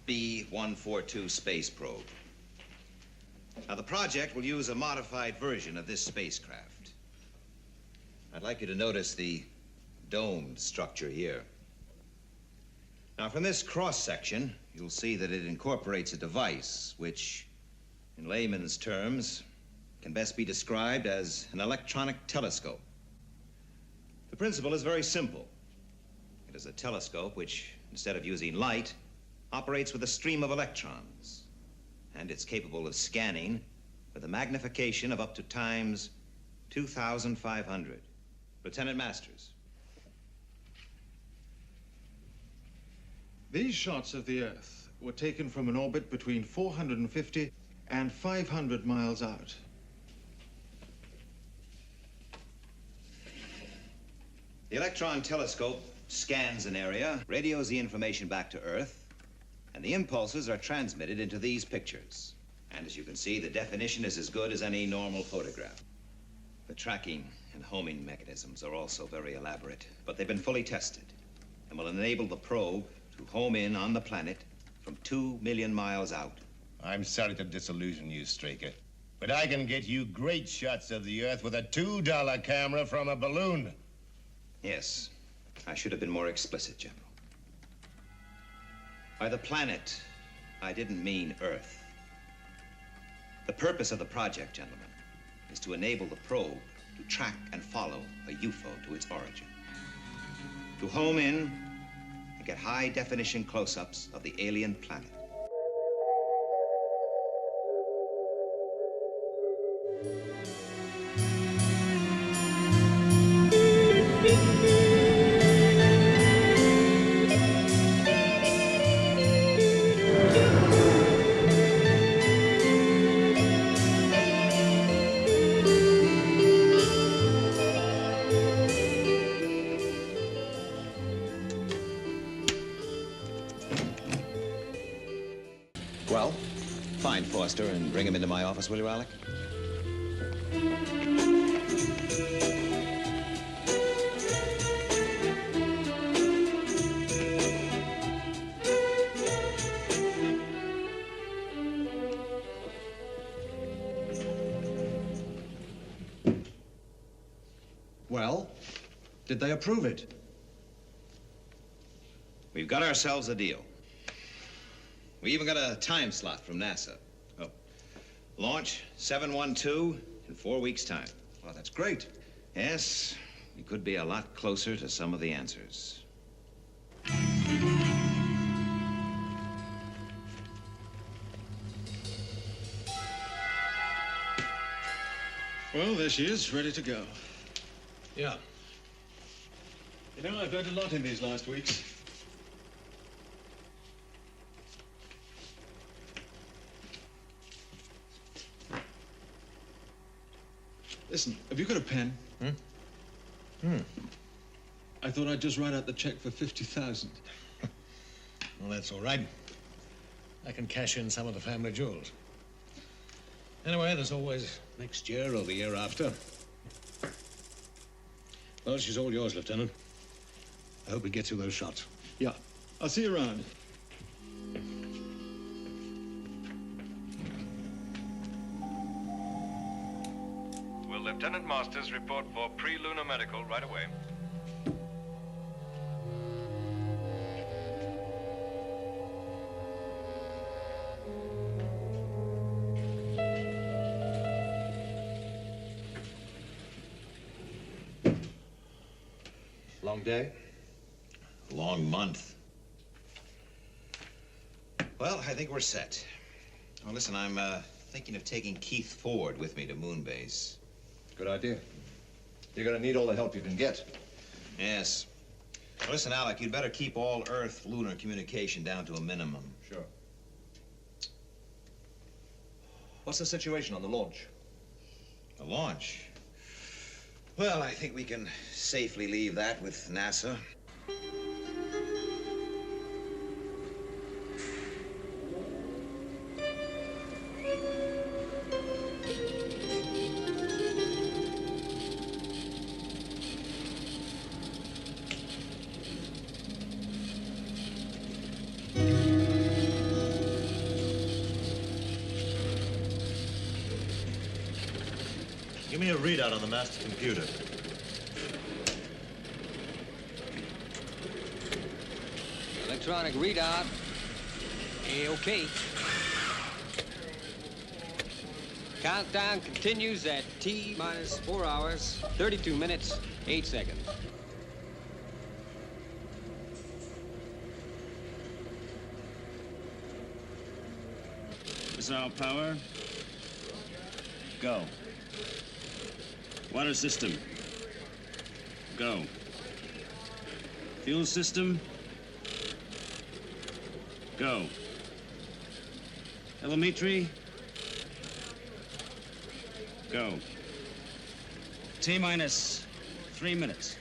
B-142 space probe. Now, the project will use a modified version of this spacecraft. I'd like you to notice the domed structure here. Now, from this cross-section, you'll see that it incorporates a device which, in layman's terms, can best be described as an electronic telescope. The principle is very simple. It is a telescope which, instead of using light, operates with a stream of electrons. And it's capable of scanning with a magnification of up to times 2,500. Lieutenant Masters. These shots of the Earth were taken from an orbit between 450 and 500 miles out. The electron telescope scans an area, radios the information back to Earth, and the impulses are transmitted into these pictures. And as you can see, the definition is as good as any normal photograph. The tracking and homing mechanisms are also very elaborate, but they've been fully tested and will enable the probe to home in on the planet from 2 million miles out. I'm sorry to disillusion you, Straker, but I can get you great shots of the Earth with a $2 camera from a balloon. Yes, I should have been more explicit, General. By the planet, I didn't mean Earth. The purpose of the project, gentlemen, is to enable the probe to track and follow a UFO to its origin. To home in and get high-definition close-ups of the alien planet. Well, find Foster and bring him into my office, will you, Alec? Well, did they approve it? We've got ourselves a deal. We even got a time slot from NASA. Oh. Launch 712 In 4 weeks' time. Well, that's great. Yes, we could be a lot closer to some of the answers. Well, there she is, ready to go. Yeah. You know, I've learned a lot in these last weeks. Listen, have you got a pen? I thought I'd just write out the check for 50,000. Well, that's all right. I can cash in some of the family jewels. Anyway, there's always next year or the year after. Well, she's all yours, Lieutenant. I hope we get you those shots. Yeah. I'll see you around. Will Lieutenant Masters report for pre-lunar medical right away? Long day? Long month. Well, I think we're set. Well, listen, I'm thinking of taking Keith Ford with me to Moonbase. Good idea. You're gonna need all the help you can get. Yes. Well, listen, Alec, you'd better keep all Earth-lunar communication down to a minimum. Sure. What's the situation on the launch? The launch? Well, I think we can safely leave that with NASA. Give me a readout on the master computer. Electronic readout. A-OK. Countdown continues at T minus 4 hours, 32 minutes, 8 seconds. Missile power. Go. Water system. Go. Fuel system. Go. Telemetry. Go. T minus 3 minutes.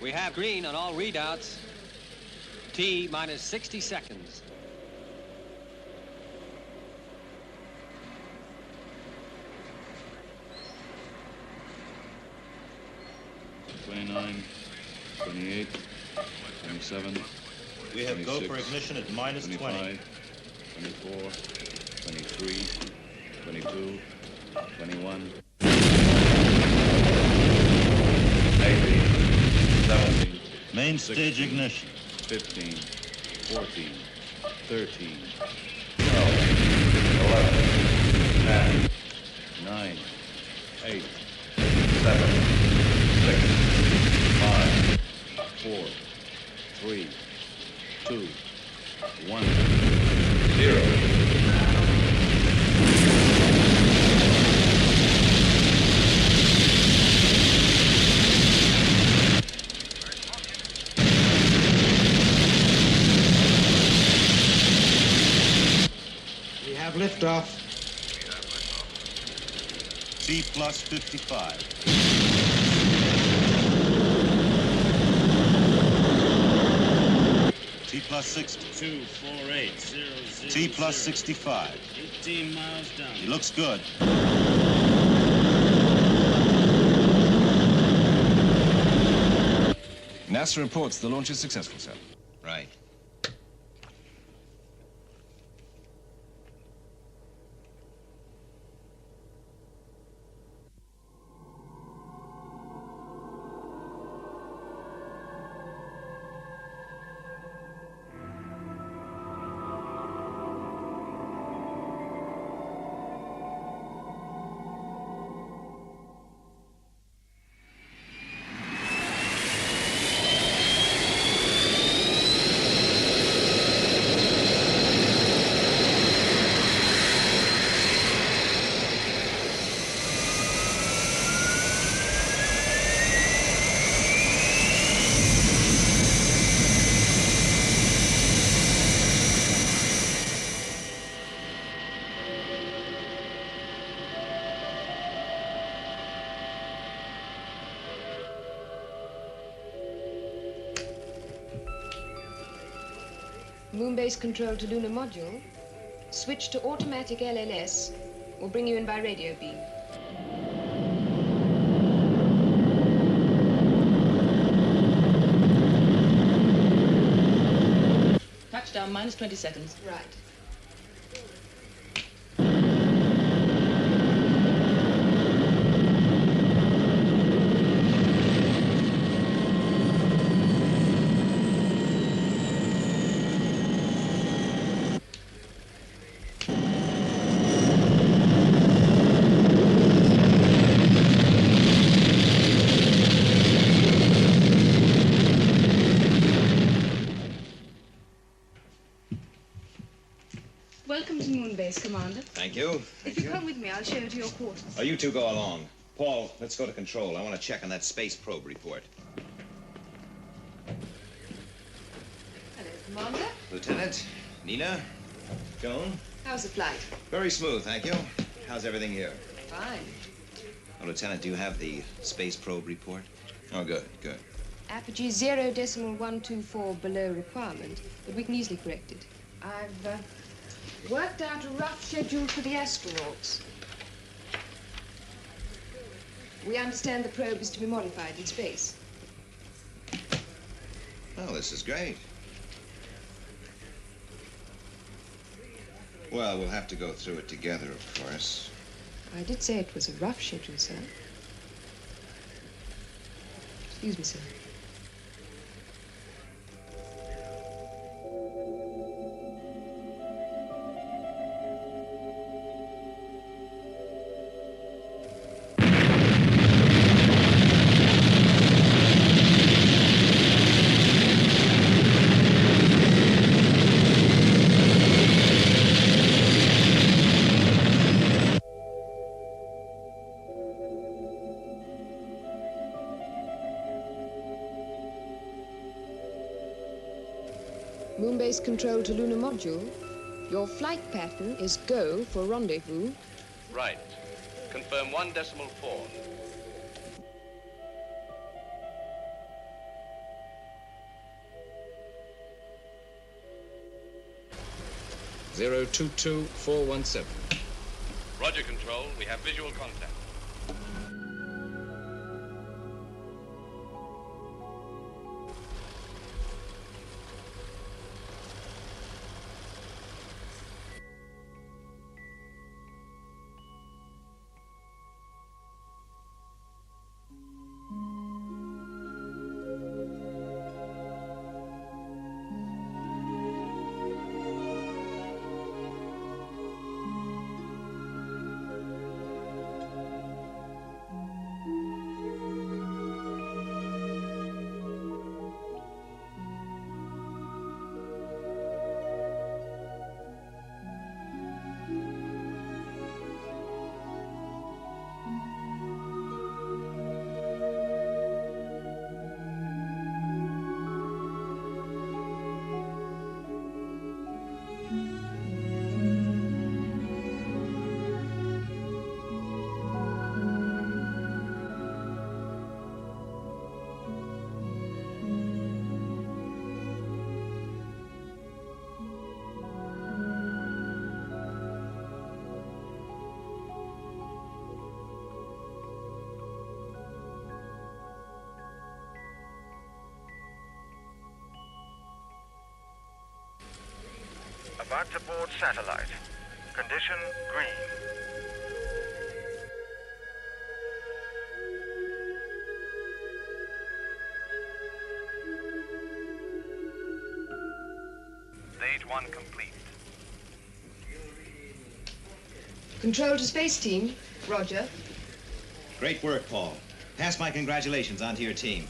We have green on all readouts. T minus 60 seconds. 29, 28, 27. We have go for ignition at minus 25, 24, 23, 22, 21. 18, 17. Main stage ignition. 15, 14, 13, 12, 11, 10, 9, 8, 7, 6, 5, 4, 3, 2, 1, 0. We have liftoff. T plus 55. T plus 60. 24800. T plus 65. 18 miles down. He looks good. NASA reports the launch is successful, sir. Right. Moonbase control to lunar module. Switch to automatic LLS or bring you in by radio beam. Touchdown, minus 20 seconds. Right. Welcome to Moonbase, Commander. Thank you. If you come with me, I'll show you to your quarters. Oh, you two go along. Paul, let's go to control. I want to check on that space probe report. Hello, Commander. Lieutenant, Nina, Joan. How's the flight? Very smooth, thank you. How's everything here? Fine. Oh, Lieutenant, do you have the space probe report? Oh, good, good. Apogee 0.124 below requirement, but we can easily correct it. I've worked out a rough schedule for the astronauts. We understand the probe is to be modified in space. Well, this is great. Well, we'll have to go through it together, of course. I did say it was a rough schedule, sir. Excuse me, sir. Moonbase control to lunar module. Your flight pattern is go for rendezvous. Right. Confirm 1.4. 022417. Roger, Control. We have visual contact. About to board satellite. Condition green. Stage 1 complete. Control to space team. Roger. Great work, Paul. Pass my congratulations on to your team.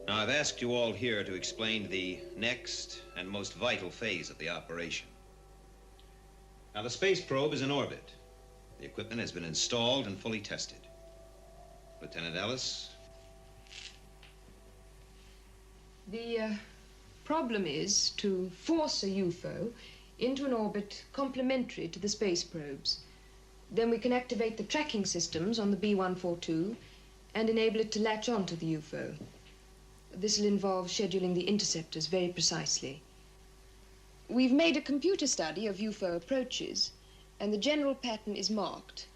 Now, I've asked you all here to explain the next and most vital phase of the operation. Now, the space probe is in orbit. The equipment has been installed and fully tested. Lieutenant Ellis? The problem is to force a UFO into an orbit complementary to the space probes. Then we can activate the tracking systems on the B-142 and enable it to latch on to the UFO. This will involve scheduling the interceptors very precisely. We've made a computer study of UFO approaches, and the general pattern is marked,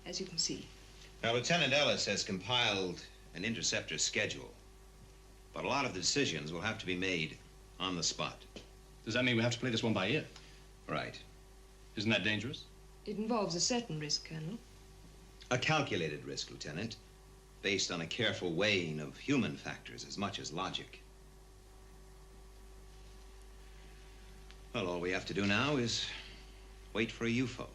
as you can see. Now, Lieutenant Ellis has compiled an interceptor schedule, but a lot of the decisions will have to be made on the spot. Does that mean we have to play this one by ear? Right. Isn't that dangerous? It involves a certain risk, Colonel. A calculated risk, Lieutenant, based on a careful weighing of human factors as much as logic. Well, all we have to do now is wait for a UFO.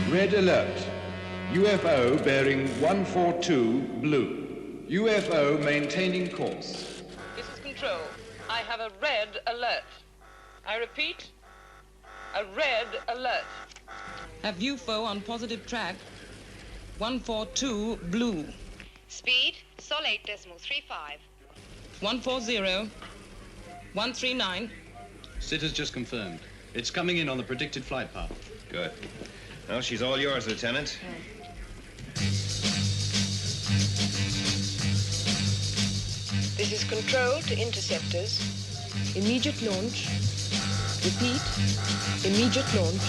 Red alert. UFO bearing 142 blue. UFO maintaining course. This is Control. I have a red alert. I repeat, a red alert. Have UFO on positive track. 142 blue. Speed, Sol 8.35. 140. 139. Sitter's just confirmed. It's coming in on the predicted flight path. Good. Well, she's all yours, Lieutenant. This is Control to Interceptors. Immediate launch. Repeat, immediate launch.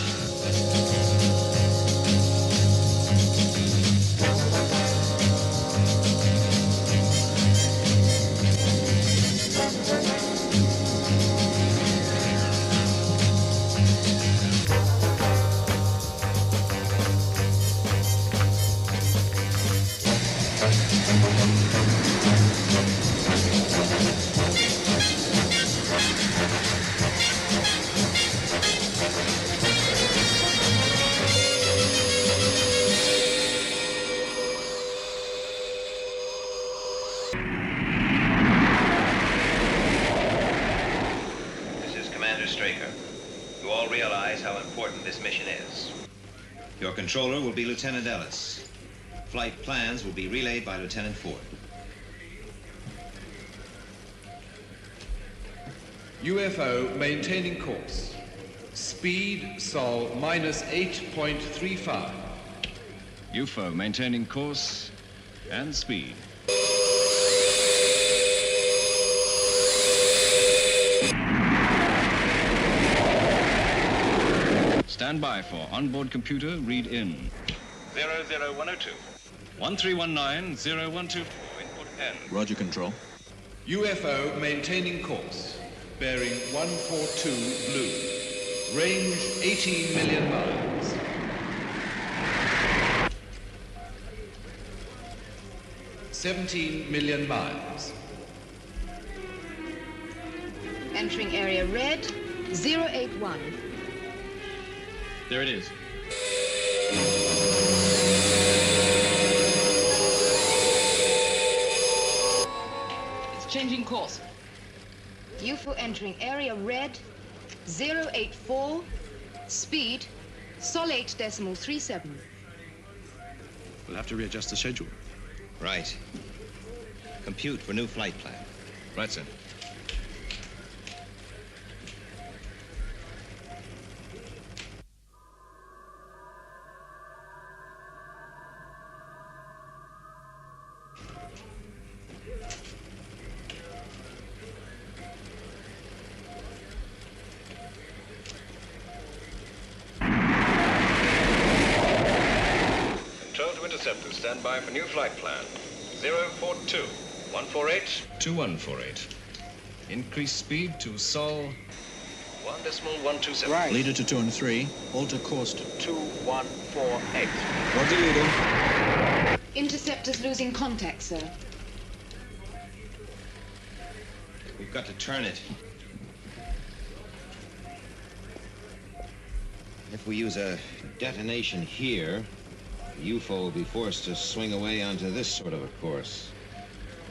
This is Commander Straker. You all realize how important this mission is. Your controller will be Lieutenant Ellis. Flight plans will be relayed by Lieutenant Ford. UFO maintaining course. Speed Sol minus 8.35. UFO maintaining course and speed. Stand by for onboard computer read in. 00102. 1319-0124. Input N. Roger, Control. UFO maintaining course. Bearing 142 blue. Range 18 million miles. $17 million miles. Entering area red, 081. There it is. It's changing course. UFO entering area red, 084. Speed, Sol 8.37. We'll have to readjust the schedule. Right. Compute for new flight plan. Right, sir. Interceptors, stand by for new flight plan. 042. 148. 2148. Increase speed to Sol. 1.127. Right. Leader to 2 and 3. Alter course to 2148. Roger, leader. Interceptors losing contact, sir. We've got to turn it. If we use a detonation here, the UFO will be forced to swing away onto this sort of a course.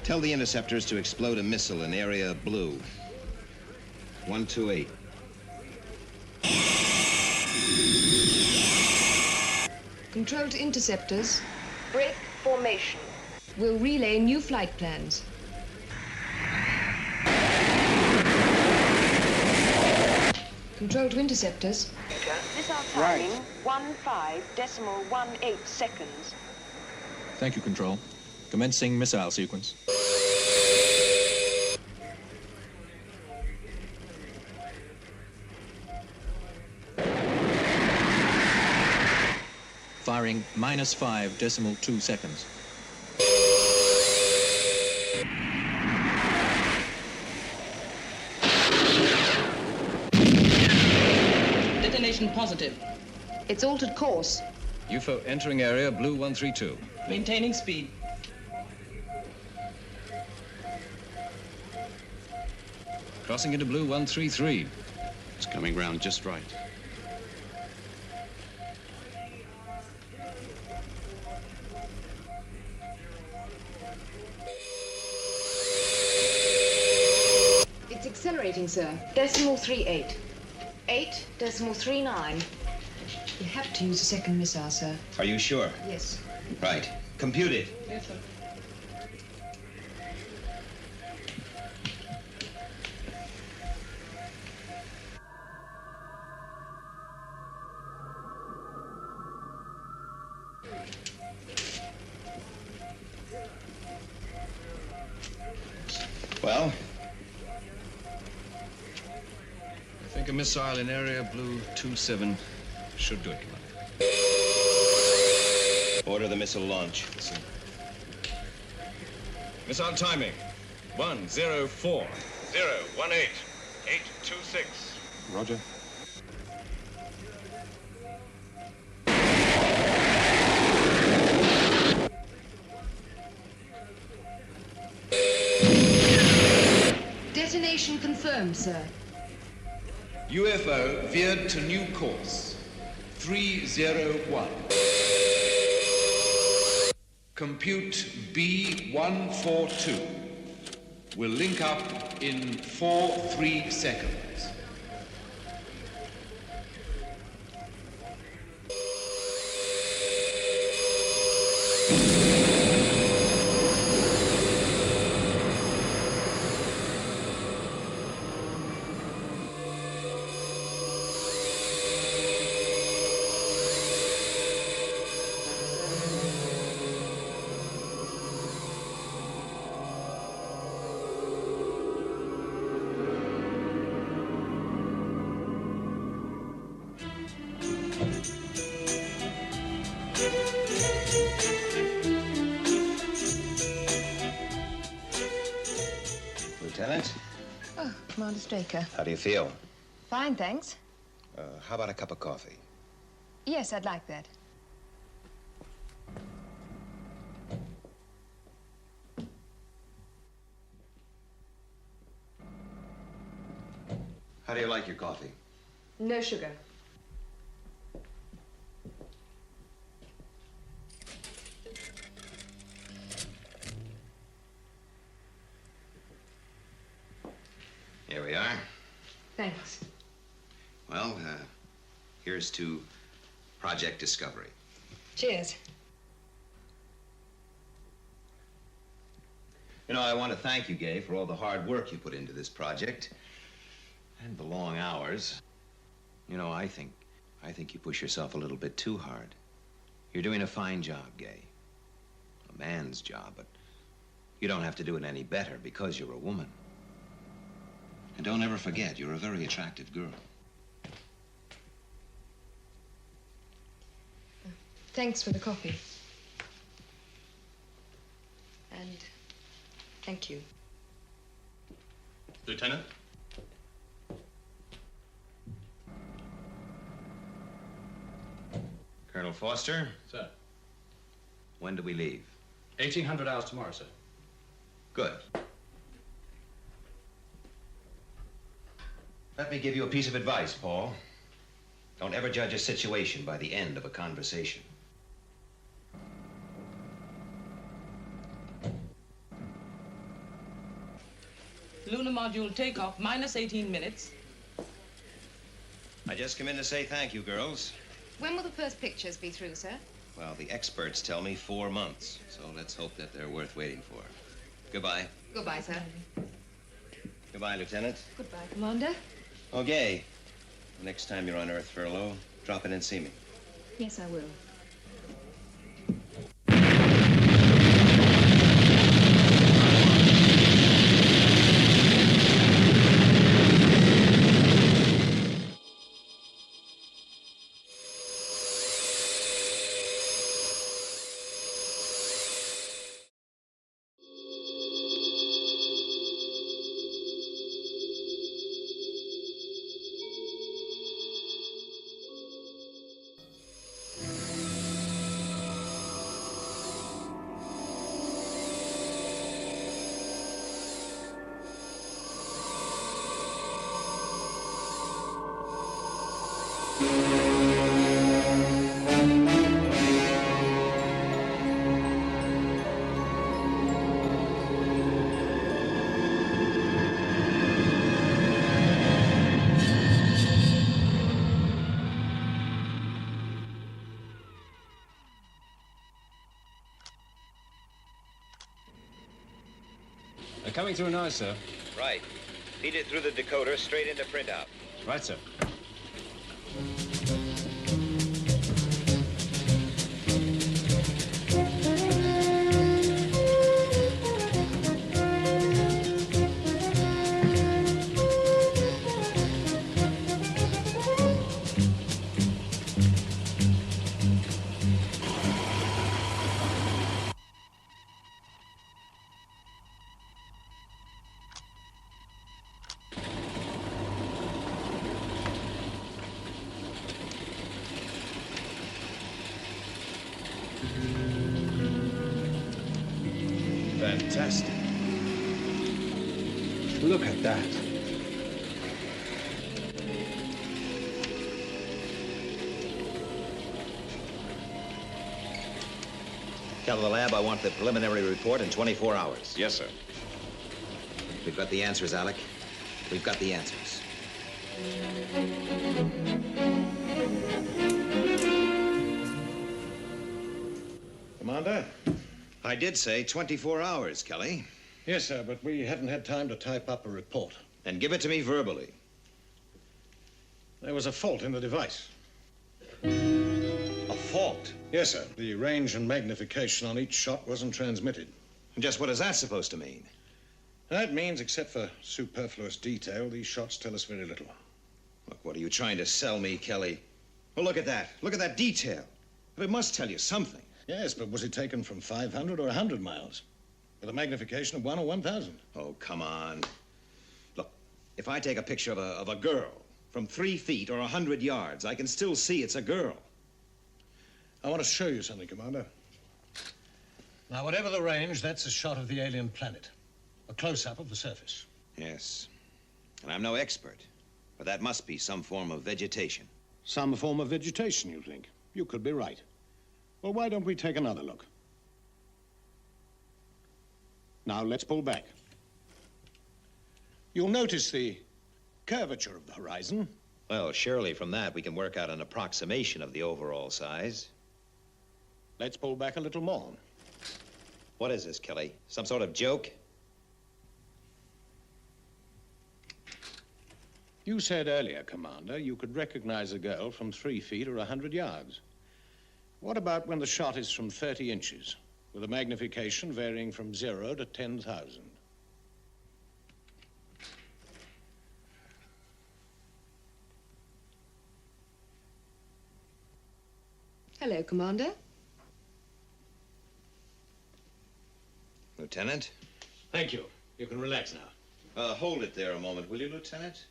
Tell the interceptors to explode a missile in area blue. 128. Control to Interceptors. Break formation. We'll relay new flight plans. Control to Interceptors. Missile timing 15.18 seconds. Thank you, Control. Commencing missile sequence. Firing -5.2 seconds. Detonation positive. It's altered course. UFO entering area, blue 132. Maintaining speed. Crossing into blue 133. It's coming round just right. It's accelerating, sir. 0.38. 8.39. You have to use a second missile, sir. Are you sure? Yes. Right. Compute it. Yes, sir. Well? I think a missile in area blue 27 should do it, Commander. Order the missile launch. Missile timing 104 018 826. Roger. Detonation confirmed, sir. UFO veered to new course. 301. Compute B142. Will link up in 4-3 seconds. Lieutenant, Oh, Commander Straker. how do you feel? Fine, thanks. How about a cup of coffee? Yes, I'd like that. How do you like your coffee? No sugar. Here we are. Thanks. Well, here's to Project Discovery. Cheers. You know, I want to thank you, Gay, for all the hard work you put into this project. And the long hours. You know, I think you push yourself a little bit too hard. You're doing a fine job, Gay. A man's job, but you don't have to do it any better because you're a woman. And don't ever forget, you're a very attractive girl. Thanks for the coffee. And thank you. Lieutenant? Colonel Foster, Sir. when do we leave? 1800 hours tomorrow, sir. Good. Let me give you a piece of advice, Paul. Don't ever judge a situation by the end of a conversation. Lunar module takeoff, minus 18 minutes. I just come in to say thank you, girls. When will the first pictures be through, sir? Well, the experts tell me 4 months, so let's hope that they're worth waiting for. Goodbye. Goodbye, sir. Goodbye, Lieutenant. Goodbye, Commander. Okay. Next time you're on Earth furlough, drop in and see me. Yes, I will. They're coming through now, sir. Right. Feed it through the decoder straight into printout. Right, sir. Fantastic. Look at that. Tell the lab I want the preliminary report in 24 hours. Yes, sir. We've got the answers, Alec. We've got the answers. Commander? I did say 24 hours, Kelly. Yes, sir, but we haven't had time to type up a report. And give it to me verbally. There was a fault in the device. A fault? Yes, sir. The range and magnification on each shot wasn't transmitted. Just what is that supposed to mean? That means, except for superfluous detail, these shots tell us very little. Look, what are you trying to sell me, Kelly? Well, look at that. Look at that detail. But it must tell you something. Yes, but was it taken from 500 or 100 miles? With a magnification of 1 or 1,000? Oh, come on. Look, if I take a picture of a girl from 3 feet or 100 yards, I can still see it's a girl. I want to show you something, Commander. Now, whatever the range, that's a shot of the alien planet. A close-up of the surface. Yes. And I'm no expert, but that must be some form of vegetation. Some form of vegetation, you think? You could be right. Well, why don't we take another look? Now, let's pull back. You'll notice the curvature of the horizon. Well, surely from that we can work out an approximation of the overall size. Let's pull back a little more. What is this, Kelly? Some sort of joke? You said earlier, Commander, you could recognize a girl from 3 feet or 100 yards. What about when the shot is from 30 inches, with a magnification varying from 0 to 10,000? Hello, Commander. Lieutenant? Thank you. You can relax now. Hold it there a moment, will you, Lieutenant?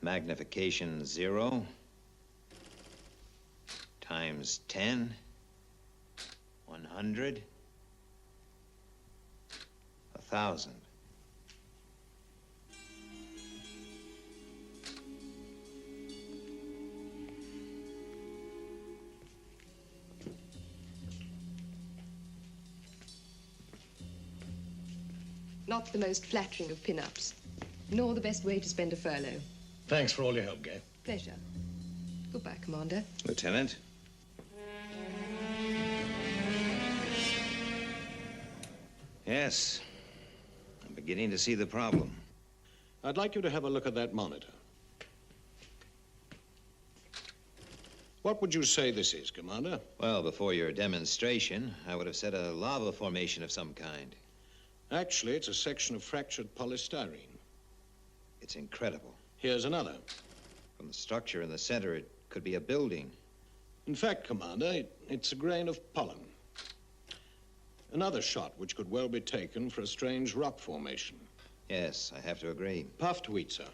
Magnification 0 times 10, 100, 1,000. Not the most flattering of pin-ups, nor the best way to spend a furlough. Thanks for all your help, Gay. Pleasure. Goodbye, Commander. Lieutenant. Yes. I'm beginning to see the problem. I'd like you to have a look at that monitor. What would you say this is, Commander? Well, before your demonstration, I would have said a lava formation of some kind. Actually, it's a section of fractured polystyrene. It's incredible. Here's another. From the structure in the center, it could be a building. In fact, Commander, it's a grain of pollen. Another shot which could well be taken for a strange rock formation. Yes, I have to agree. Puffed wheat, sir.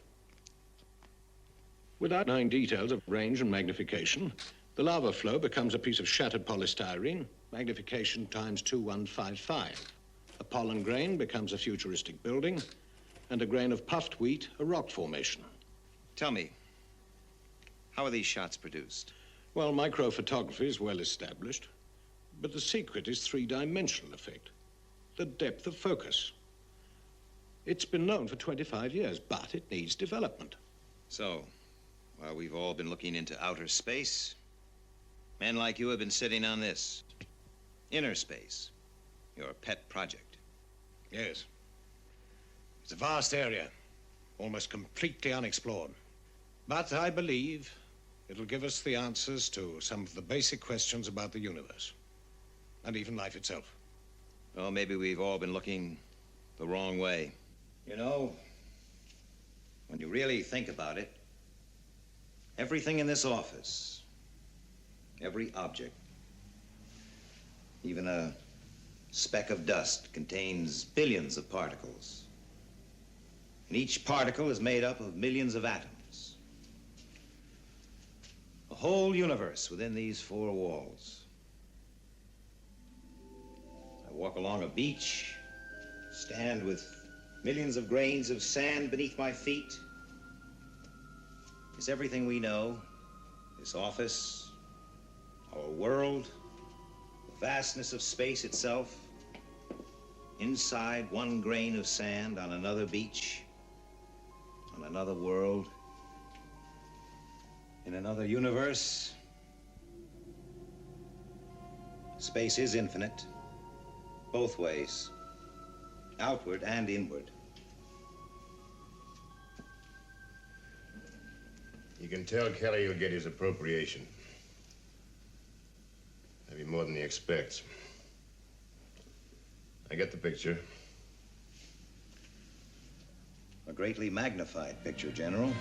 Without knowing details of range and magnification, the lava flow becomes a piece of shattered polystyrene, magnification times 2155. A pollen grain becomes a futuristic building, and a grain of puffed wheat a rock formation. Tell me, how are these shots produced? Well, microphotography is well established, but the secret is three-dimensional effect, the depth of focus. It's been known for 25 years, but it needs development. So, while we've all been looking into outer space, men like you have been sitting on this. Inner space, your pet project. Yes. It's a vast area, almost completely unexplored. But I believe it'll give us the answers to some of the basic questions about the universe, and even life itself. Well, maybe we've all been looking the wrong way. You know, when you really think about it, everything in this office, every object, even a speck of dust, contains billions of particles. And each particle is made up of millions of atoms. A whole universe within these four walls. I walk along a beach, stand with millions of grains of sand beneath my feet. Is everything we know, this office, our world, the vastness of space itself, inside one grain of sand on another beach, on another world, in another universe? Space is infinite, both ways, outward and inward. You can tell Kelly he'll get his appropriation. Maybe more than he expects. I get the picture. A greatly magnified picture, General.